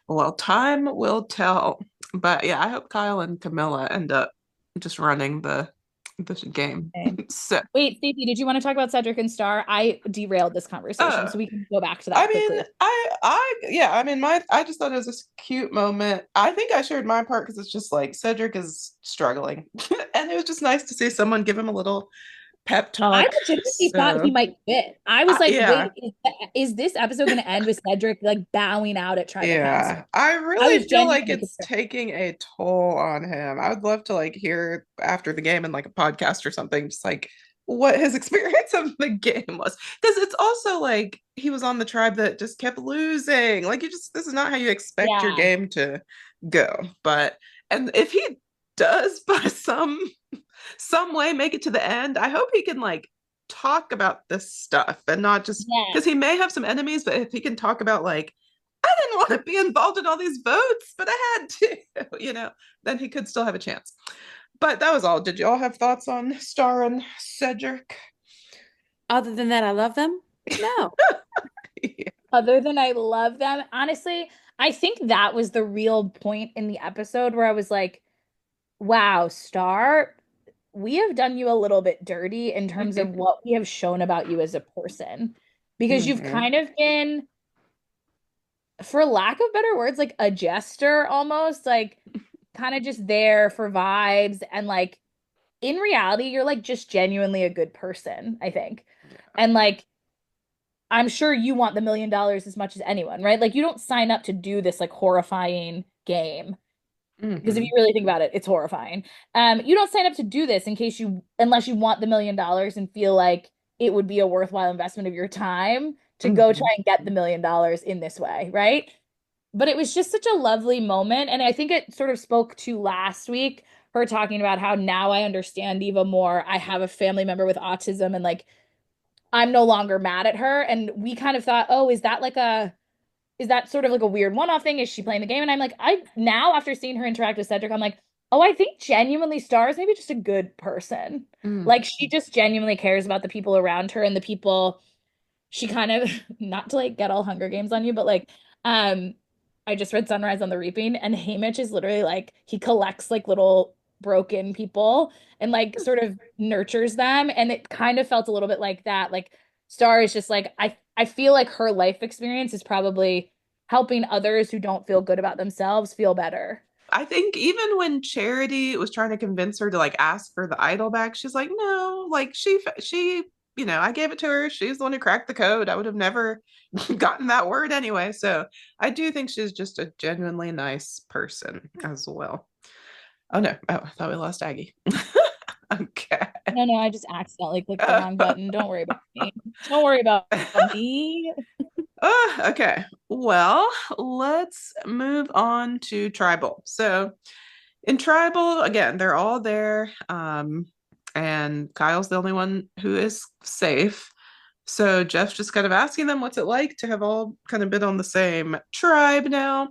Well, time will tell. But yeah, I hope Kyle and Camilla end up just running the the game. Okay. So, Wait, Stacey, did you want to talk about Cedric and Star? I derailed this conversation, uh, so we can go back to I that mean, quickly. yeah, I mean, I just thought it was this cute moment. I think I shared my part because it's just like Cedric is struggling, and it was just nice to see someone give him a little pep I talk. legitimately thought he So, might quit. I was like, yeah, wait, is this episode going to end with Cedric like bowing out at tribal yeah, council? I I really was feel like genuinely it's concerned. taking a toll on him. I would love to like hear after the game in like a podcast or something, just like what his experience of the game was. Because it's also like he was on the tribe that just kept losing. Like you just this is not how you expect your Yeah. game to go. But and if he does by some way make it to the end, I hope he can like talk about this stuff and not just Yeah. because he may have some enemies, but if he can talk about like I didn't want to be involved in all these votes, but I had to, then he could still have a chance. But that was all. Did you all have thoughts on Star and Cedric? Other than that, I love them. No. Yeah. Other than I love them, honestly, I think that was the real point in the episode where I was like, wow, Star, we have done you a little bit dirty in terms of what we have shown about you as a person. Because you've Mhm. kind of been, for lack of better words, like a jester almost, like kind of just there for vibes. And like in reality, you're like just genuinely a good person, I think. And like, I'm sure you want the $1 million as much as anyone, right? Like you don't sign up to do this like horrifying game because if you Mhm. really think about it, it's horrifying. You don't sign up to do this in case you, unless you want the $1 million and feel like it would be a worthwhile investment of your time to go try Mhm. and get the $1 million in this way, right? But it was just such a lovely moment, and I think it sort of spoke to last week, her talking about how now I understand Eva more. I have a family member with autism, and like I'm no longer mad at her. And we kind of thought, oh, is that sort of like a weird one-off thing? Is she playing the game? And I'm like, I now after seeing her interact with Cedric, I'm like, oh, I think genuinely Star is maybe just a good person. Mhm. Like she just genuinely cares about the people around her and the people she kind of not to like get all Hunger Games on you, but like um I just read Sunrise on the Reaping and Haymitch is literally like he collects like little broken people and like sort of nurtures them, and it kind of felt a little bit like that. Like Star is just like I feel like her life experience is probably helping others who don't feel good about themselves feel better. I think even when Charity was trying to convince her to like ask for the idol back, she's like, no, like I gave it to her. She's the one who cracked the code. I would have never gotten that word anyway. So I do think she's just a genuinely nice person as well. Oh no. Oh, I thought we lost Aggie. Okay. No, no, I just accidentally clicked the wrong button. Don't worry about me. Don't worry about me. Okay. Well, let's move on to tribal. So in tribal, again, they're all there. And Kyle's the only one who is safe. So Jeff's just kind of asking them what's it like to have all kind of been on the same tribe now.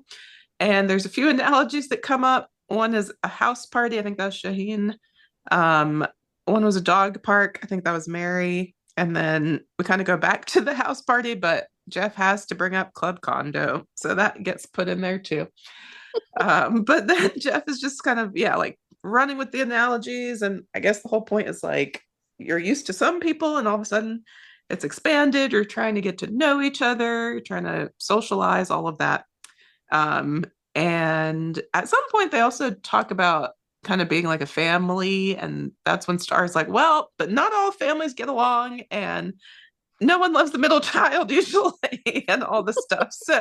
And there's a few analogies that come up. One is a house party. I think that's Shaheen. Um, One was a dog park. I think that was Mary. And then we kind of go back to the house party, but Jeff has to bring up Club Condo. So that gets put in there too. But then Jeff is just kind of, yeah, like running with the analogies. And I guess the whole point is like you're used to some people and all of a sudden it's expanded. You're trying to get to know each other, you're trying to socialize, all of that. Um, and at some point, they also talk about kind of being like a family. And that's when Star's like, well, but not all families get along. And no one loves the middle child usually, and all this stuff. So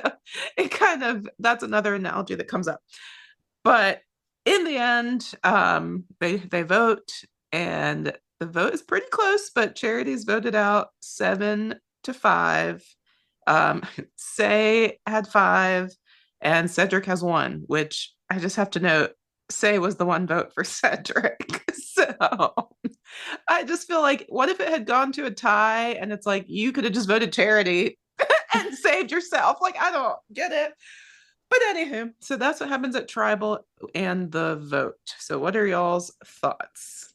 it kind of, that's another analogy that comes up. But in the end, they vote, and the vote is pretty close, but Charity's voted out 7-5. Say had 5, and Cedric has 1, which I just have to note. Say was the one vote for Cedric. So I just feel like, what if it had gone to a tie and it's like you could have just voted Charity and saved yourself? Like, I don't get it. But anywho, so that's what happens at tribal and the vote. So what are y'all's thoughts?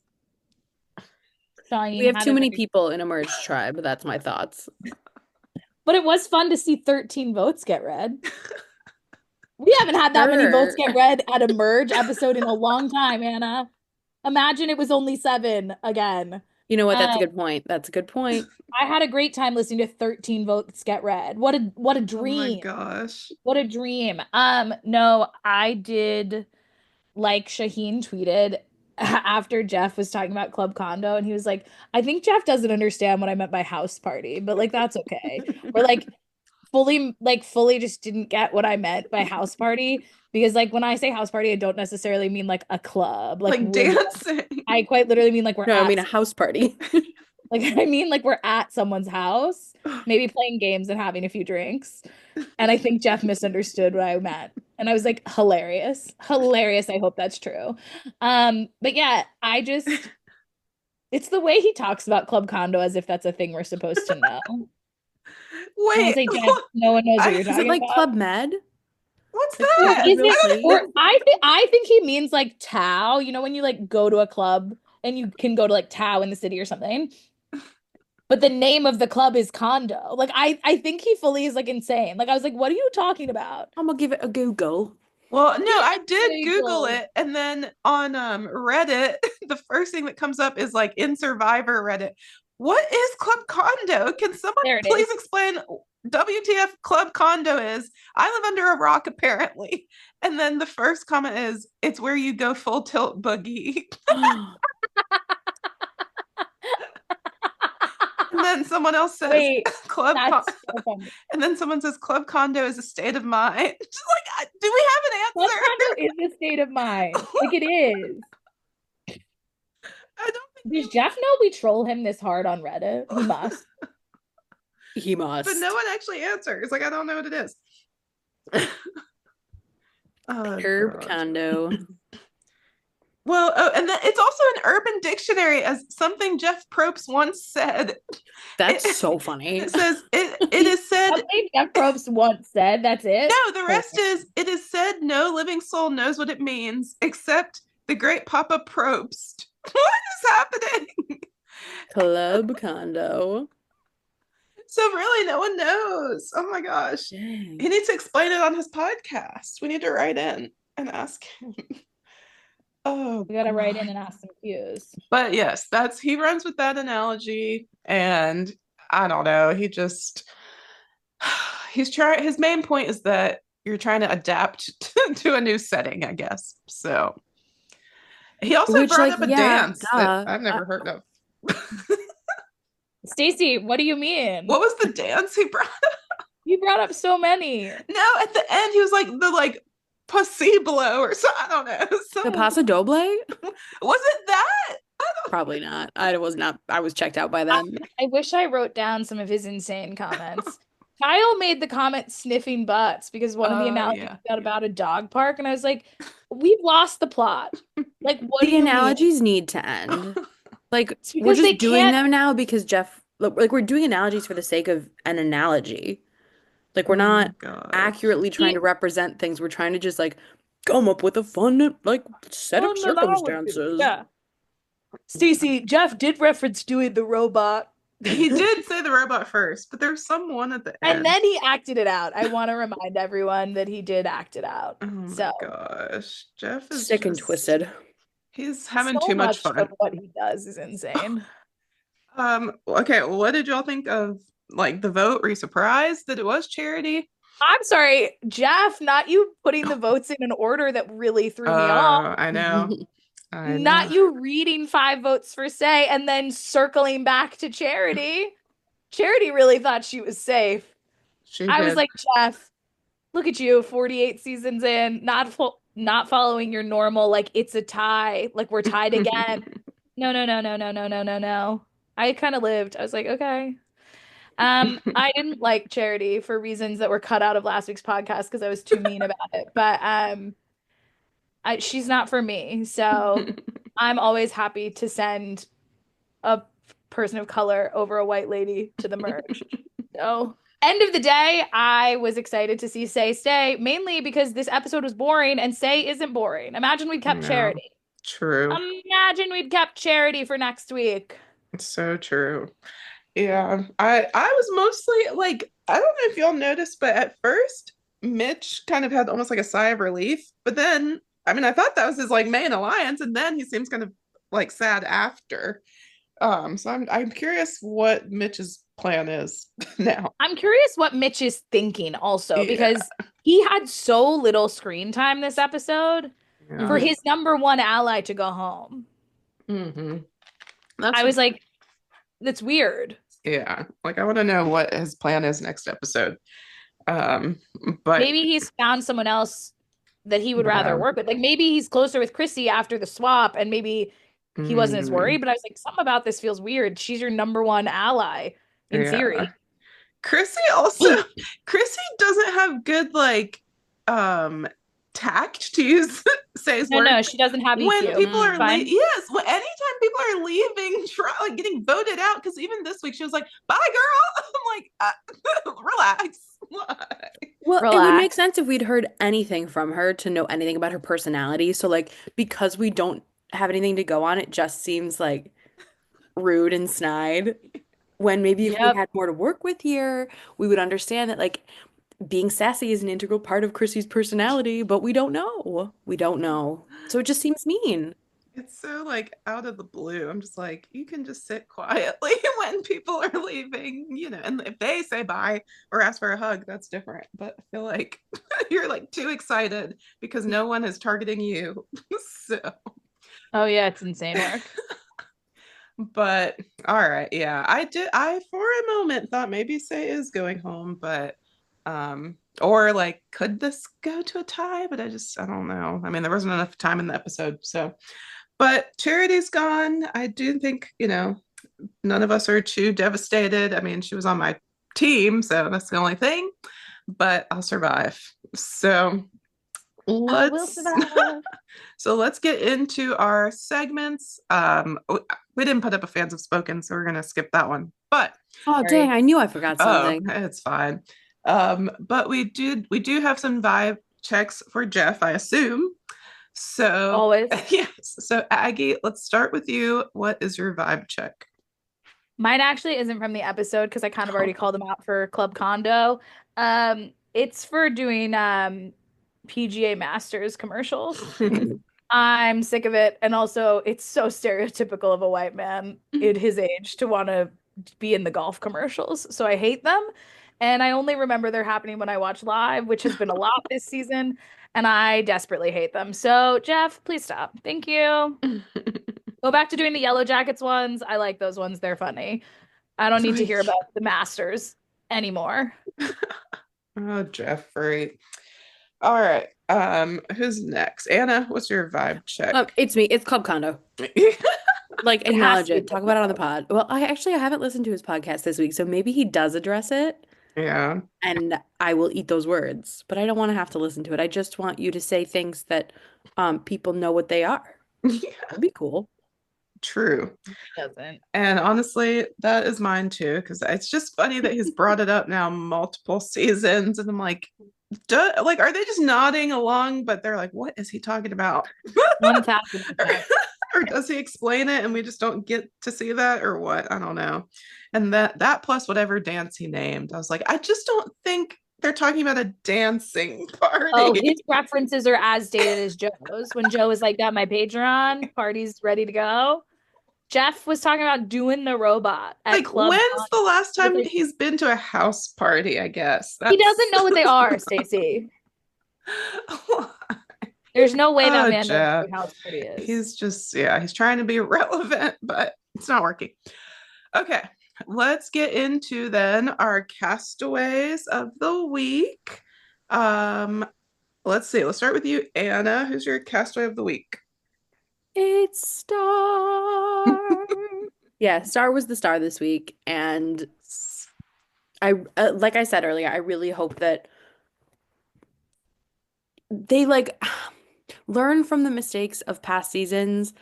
We Shahin, have how too did many it? people in a merged tribe. That's my thoughts. But it was fun to see 13 votes get read. We haven't had that many votes Sure. get read at a merge episode in a long time, Anna. Imagine it was only 7 again. You know what? That's a Um, good point. That's a good point. I had a great time listening to 13 votes get read. What a Oh my dream. gosh. What a dream. No, I did like Shaheen tweeted after Jeff was talking about Club Condo, and he was like, I think Jeff doesn't understand what I meant by house party, but like that's okay. Or like fully just didn't get what I meant by house party because like when I say house party, I don't necessarily mean like a club. Like Like dancing. I quite literally mean like we're No, I at mean a house party. like I mean like we're at someone's house, maybe playing games and having a few drinks. And I think Jeff misunderstood what I meant. And I was like, hilarious. Hilarious. I hope that's true. But yeah, it's the way he talks about Club Condo as if that's a thing we're supposed to know. And I was Wait, like, Jeff, no one knows what you're Is it talking like about. Club Med? what's Like, Or that? is it is real it, thing? or I think he means like Tao, you know, when you like go to a club and you can go to like Tao in the city or something. But the name of the club is Condo. Like I think he fully is like insane. Like I was like, what are you talking about? I'm gonna give it a Google. Well, no, Yeah, I did Google Google. it, and then on Reddit, the first thing that comes up is like in Survivor Reddit. What is Club Condo? Can someone There it please is. explain WTF Club Condo is? I live under a rock, apparently. And then the first comment is, it's where you go full tilt boogie. And then someone else says Wait, Club Con- that's so funny. and then someone says Club Condo is a state of mind. Just like, do we have Club an answer? Condo is a state of mind. Like it is. I don't think Does Jeff know we troll him this hard on Reddit? He must. He must. but no one actually answers. Like, I don't know what it is. Oh, Herb gosh. Condo. Well, oh, and then it's also an Urban Dictionary, as something Jeff Probst once said. That's It- so funny. It says it is said. Something Jeff Probst once said. That's it. No, the rest is it is said no living soul knows what it means except the great Papa Probst. What is happening? Club Condo. So really, no one knows. Oh my gosh. Dang. He needs to explain it on his podcast. We need to write in and ask him. Oh, We gotta write in God. and ask some cues. But yes, he runs with that analogy, and I don't know. His main point is that you're trying to adapt to a new setting, I guess. So he also Which, brought like, up a yeah, dance duh. that I've never heard of. Stacey, what do you mean? What was the dance he brought up? You brought up so many. No, at the end he was like the Possiblo or so, I don't know. The Paso Doble? Was it that? Probably not. I was checked out by then. I wish I wrote down some of his insane comments. Kyle made the comment sniffing butts because one of the Oh, analogies yeah. got about a dog park, and I was like, we've lost the plot. Like, what do The you mean? analogies need to end. Like, It's we're because they just doing can't- them now because Jeff, like, we're doing analogies for the sake of an analogy. Like, we're not accurately trying to represent things. We're trying to just, like, come up with a fun, like, set of Fun analogy. circumstances. Yeah. Stacey, Jeff did reference doing the robot. He did say the robot first, but there's someone at the end. And then he acted it out. I want to remind everyone that he did act it out. Oh my So gosh. Jeff is Sick and just- twisted. He's having so too much fun. of what he does is insane. Okay, what did y'all think of like the vote? Were you surprised that it was Charity? I'm sorry, Jeff, not you putting the votes in an order that really threw me off. I know. I Not know. you reading 5 votes for Say and then circling back to Charity. Charity really thought she was safe. She I was did. like, Jeff, look at you, 48 seasons in, not following your normal, like it's a tie, like we're tied again. No, no, no, no, no, no, no, no, no. I kind of lived. I was like, okay. I didn't like Charity for reasons that were cut out of last week's podcast because I was too mean about it. But she's not for me. So I'm always happy to send a person of color over a white lady to the merge. So end of the day, I was excited to see Say stay, mainly because this episode was boring and Say isn't boring. Imagine we'd kept No. Charity. True. Imagine we'd kept Charity for next week. It's so true. Yeah. I was mostly like, I don't know if y'all noticed, but at first Mitch kind of had almost like a sigh of relief. But then, I mean, I thought that was his like main alliance, and then he seems kind of like sad after. So I'm curious what Mitch's plan is now. I'm curious what Mitch is thinking also, Yeah. because he had so little screen time this episode for Yeah. Mhm. his number one ally to go home. hmm I That's was like, that's weird. yeah. Like I want to know what his plan is next episode. Um, but Maybe he's found someone else that he would rather yeah. work with. Like maybe he's closer with Chrissy after the swap and maybe he wasn't as Mm, worried, but I was like, something about this feels weird. She's your number one ally in yeah. theory. Chrissy also Chrissy doesn't have good like um tact to use say his No, word no, she doesn't have when EQ. people Mm. are late. Fine. Yes, well, anytime people are leaving, like getting voted out. Because even this week she was like, "Bye, girl." I'm like, relax. Why? Well, it would make Relax. sense if we'd heard anything from her to know anything about her personality. So, like, because we don't have anything to go on, it just seems like rude and snide. When maybe if we Yep. had more to work with here, we would understand that, like, being sassy is an integral part of Chrissy's personality, but we don't know. We don't know. So it just seems mean. It's so like out of the blue. I'm just like, you can just sit quietly when people are leaving, and if they say bye or ask for a hug, that's different. But I feel like you're like too excited because no one is targeting you. So, Oh yeah, it's insane work. but all right, yeah. I for a moment thought maybe Say is going home, but or like could this go to a tie? But I don't know. I mean, there wasn't enough time in the episode, so but Charity's gone. I do think, none of us are too devastated. I mean, she was on my team, so that's the only thing, but I'll survive. So I will let's survive. so let's get into our segments. We didn't put up a fans have spoken, so we're gonna skip that one. But Oh, dang, Sorry. I knew I forgot oh, something. it's fine. But we do have some vibe checks for Jeff, I assume. So, Always. yes. So, Aggie, let's start with you. What is your vibe check? Mine actually isn't from the episode because I kind of already called them out for Club Condo. It's for doing PGA Masters commercials. I'm sick of it. And also, it's so stereotypical of a white man at his age to want to be in the golf commercials. So I hate them. And I only remember they're happening when I watch live, which has been a lot this season. And I desperately hate them. So, Jeff, please stop. Thank you. Go back to doing the Yellow Jackets ones. I like those ones. They're funny. I don't need to hear about the Masters anymore. Oh, Jeffrey. All right. Who's next? Anna, what's your vibe check? It's me. It's Club Condo. Like, It has acknowledge to be it. Talk about it on the pod. Well, I haven't listened to his podcast this week, so maybe he does address it, Yeah. and I will eat those words. But I don't want to have to listen to it. I just want you to say things that people know what they are. That'd be cool. True. doesn't. And honestly, that is mine too, because it's just funny that he's brought it up now multiple seasons. And I'm like, like, are they just nodding along? But they're like, what is he talking about? 1000%. Or does he explain it and we just don't get to see that or what? I don't know. And that plus whatever dance he named, I was like, I just don't think they're talking about a dancing party. Oh, his preferences are as dated as Joe's. When Joe was like, got my pager on, party's ready to go. Jeff was talking about doing the robot at Like, Club when's the last time Con. he's been to a house party? I guess He doesn't know what they are, Stacey. That's There's no way that Oh, man knows Jeff. what house party is. He's trying to be relevant, but it's not working. Okay, let's get into then our castaways of the week. Let's see. Let's start with you, Anna. Who's your castaway of the week? It's Star. Yeah, Star was the star this week, and like I said earlier, I really hope that they like learn from the mistakes of past seasons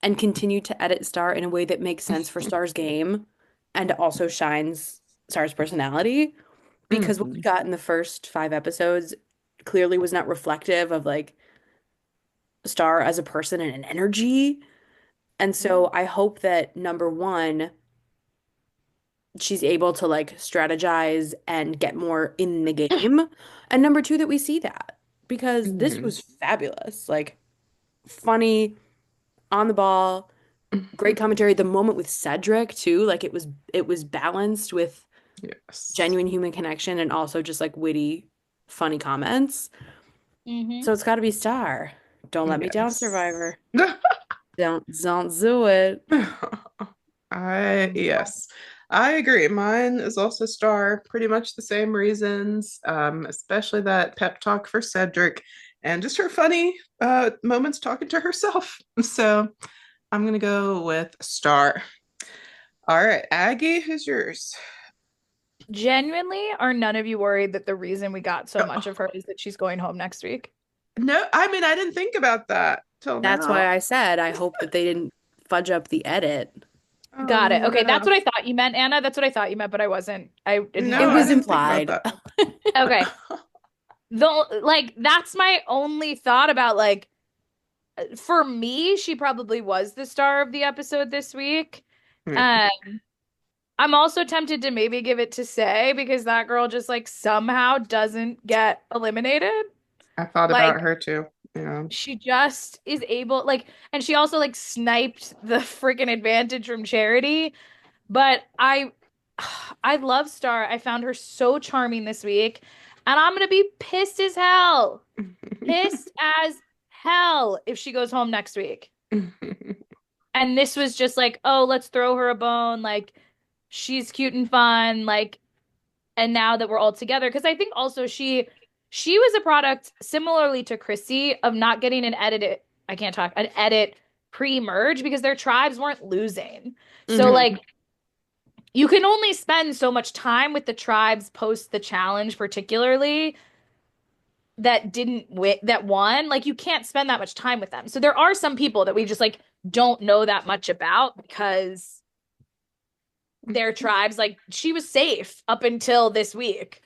and continue to edit Star in a way that makes sense for Star's game and also shines Star's personality. Because what we got in the first 5 episodes clearly was not reflective of like Star as a person and an energy. And so I hope that number one, she's able to like strategize and get more in the game. And number two, that we see that because this Mhm. was fabulous. Like funny, on the ball, Great commentary. The moment with Cedric too, like it was balanced with Yes. genuine human connection and also just like witty, funny comments. Hmm. So it's got to be Star. Don't let me down, Yes. Survivor. Don't do it. Yes, I agree. Mine is also Star, pretty much the same reasons, especially that pep talk for Cedric and just her funny moments talking to herself. So I'm gonna go with Star. All right, Aggie, who's yours? Genuinely, are none of you worried that the reason we got so much of her is that she's going home next week? No, I mean I didn't think about that till That's why now. I said I hope that they didn't fudge up the edit. Oh Got it. Okay, that's no. what I thought you meant, Anna. That's what I thought you meant, but I wasn't. I didn't No, It know I was that. didn't think about implied. that. Okay. Though, like, that's my only thought about, like, for me, she probably was the star of the episode this week. Yeah, Um, I'm also tempted to maybe give it to Say because that girl just like somehow doesn't get eliminated. I thought Like about her too. Yeah. she just is able like and she also like sniped the freaking advantage from Charity. But I love Star. I found her so charming this week. And I'm gonna be pissed as hell. Pissed as hell if she goes home next week. And this was just like, oh, let's throw her a bone. Like, she's cute and fun. Like, and now that we're all together, because I think also she was a product similarly to Chrissy of not getting an edit pre-merge because their tribes weren't losing. So Mhm. like you can only spend so much time with the tribes post the challenge, particularly that didn't win that won. Like you can't spend that much time with them. So there are some people that we just like don't know that much about because their tribes, like she was safe up until this week.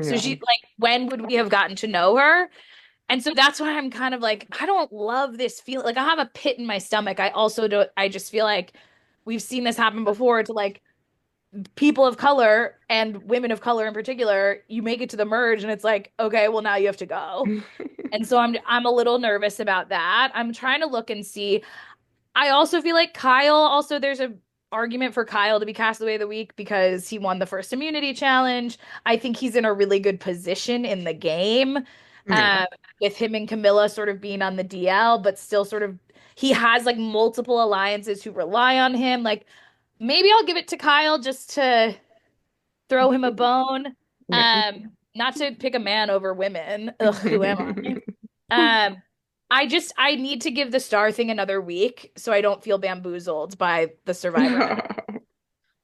So Yeah. she like when would we have gotten to know her? And so that's why I'm kind of like, I don't love this feeling. Like I have a pit in my stomach. I also don't, I just feel like we've seen this happen before to like people of color and women of color in particular. You make it to the merge and it's like, okay, well now you have to go. And so I'm a little nervous about that. I'm trying to look and see. I also feel like Kyle, also there's a argument for Kyle to be Castaway of the Week because he won the first immunity challenge. I think he's in a really good position in the game. Yeah. With him and Camilla sort of being on the DL, but still sort of he has like multiple alliances who rely on him. Like maybe I'll give it to Kyle just to throw him a bone. Yeah. Not to pick a man over women. Ugh, who am I? I need to give the Star thing another week so I don't feel bamboozled by the Survivor edit.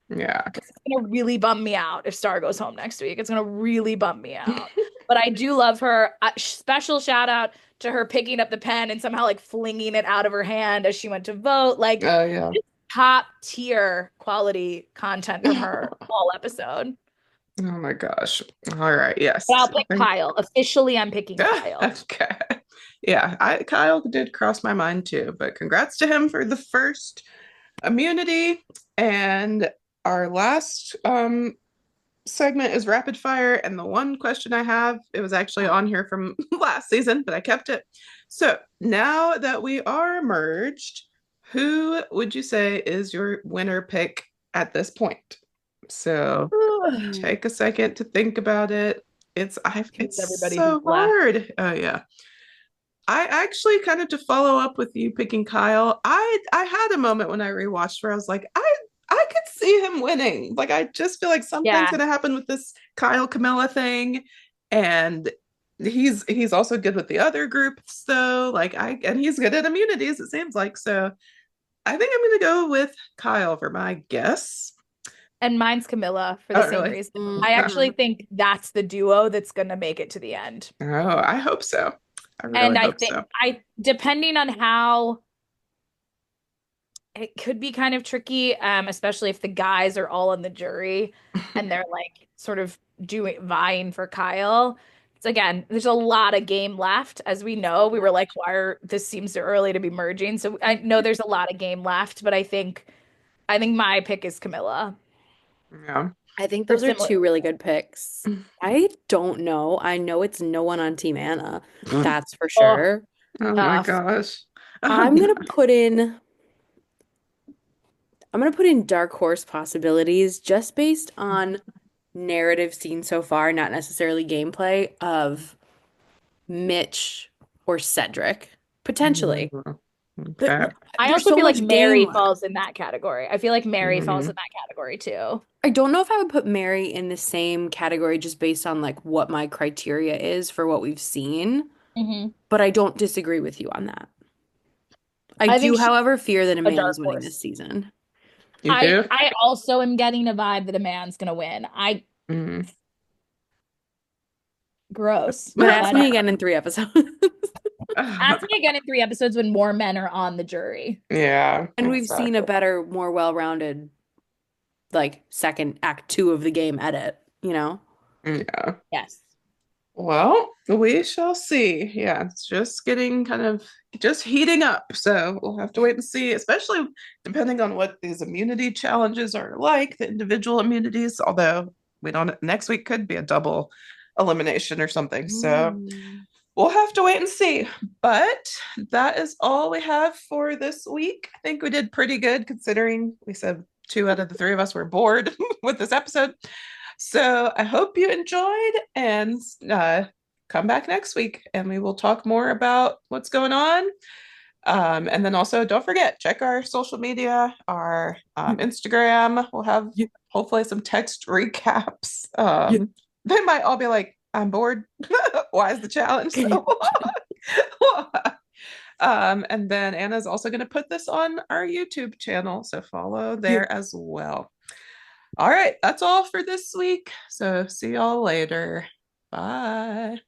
Yeah. Because it's gonna really bum me out if Star goes home next week. It's gonna really bum me out. But I do love her. Special shout out to her picking up the pen and somehow like flinging it out of her hand as she went to vote. Like Oh yeah. top tier quality content from her all episode. Oh my gosh. All right. Yes. But I'll pick Thank- Kyle. Officially, I'm picking Kyle. Okay. Yeah, Kyle did cross my mind too, but congrats to him for the first immunity. And our last segment is rapid fire. And the one question I have, it was actually on here from last season, but I kept it. So now that we are merged, who would you say is your winner pick at this point? So take a second to think about it. It's Everybody so who's left. hard. Oh yeah. I actually kind of to follow up with you picking Kyle. I had a moment when I rewatched where I was like, I could see him winning. Like I just feel like something's Yeah. gonna happen with this Kyle Camilla thing, and he's also good with the other groups though. And he's good at immunities. It seems like so. I think I'm gonna go with Kyle for my guess. And mine's Camilla for Oh, the same really? reason. Mhm. I actually think that's the duo that's going to make it to the end. Oh, I hope so. I really And I hope think so. depending on how it could be kind of tricky, especially if the guys are all on the jury and they're like sort of vying for Kyle. It's again, there's a lot of game left. As we know, we were like, this seems too early to be merging. So I know there's a lot of game left, but I think my pick is Camilla. Yeah. I think For those are similar. two really good picks. I don't know. I know it's no one on Team Anna. That's for sure. Oh my Tough. gosh. I'm gonna put in I'm gonna put in dark horse possibilities just based on narrative seen so far, not necessarily gameplay, of Mitch or Cedric, potentially. But Okay. I there's also so feel like much Mary game falls in that category. I feel like Mary falls Mhm. in that category too. I don't know if I would put Mary in the same category just based on like what my criteria is for what we've seen, Mm-hmm. but I don't disagree with you on that. I I do, think she's however, fear that a dark Amanda's winning horse. this season. You do? I also am getting a vibe that a man's gonna win. Mm. Gross. But ask me Whatever. again in 3 episodes. Ask me again in 3 episodes when more men are on the jury. Yeah. And we've seen a exactly. better, more well-rounded, like second act 2 of the game edit, you know? Yeah. Yes. Well, we shall see. Yeah, it's just getting kind of just heating up. So we'll have to wait and see, especially depending on what these immunity challenges are like, the individual immunities, although we don't, next week could be a double elimination or something. So Mm. we'll have to wait and see. But that is all we have for this week. I think we did pretty good considering we said 2 out of the 3 of us were bored with this episode. So I hope you enjoyed and come back next week and we will talk more about what's going on. And then also don't forget, check our social media, our Instagram. We'll have hopefully some text recaps. They might all be like, I'm bored. Why is the challenge so long? And then Anna's also going to put this on our YouTube channel. So follow there as well. All right, that's all for this week. So see y'all later. Bye.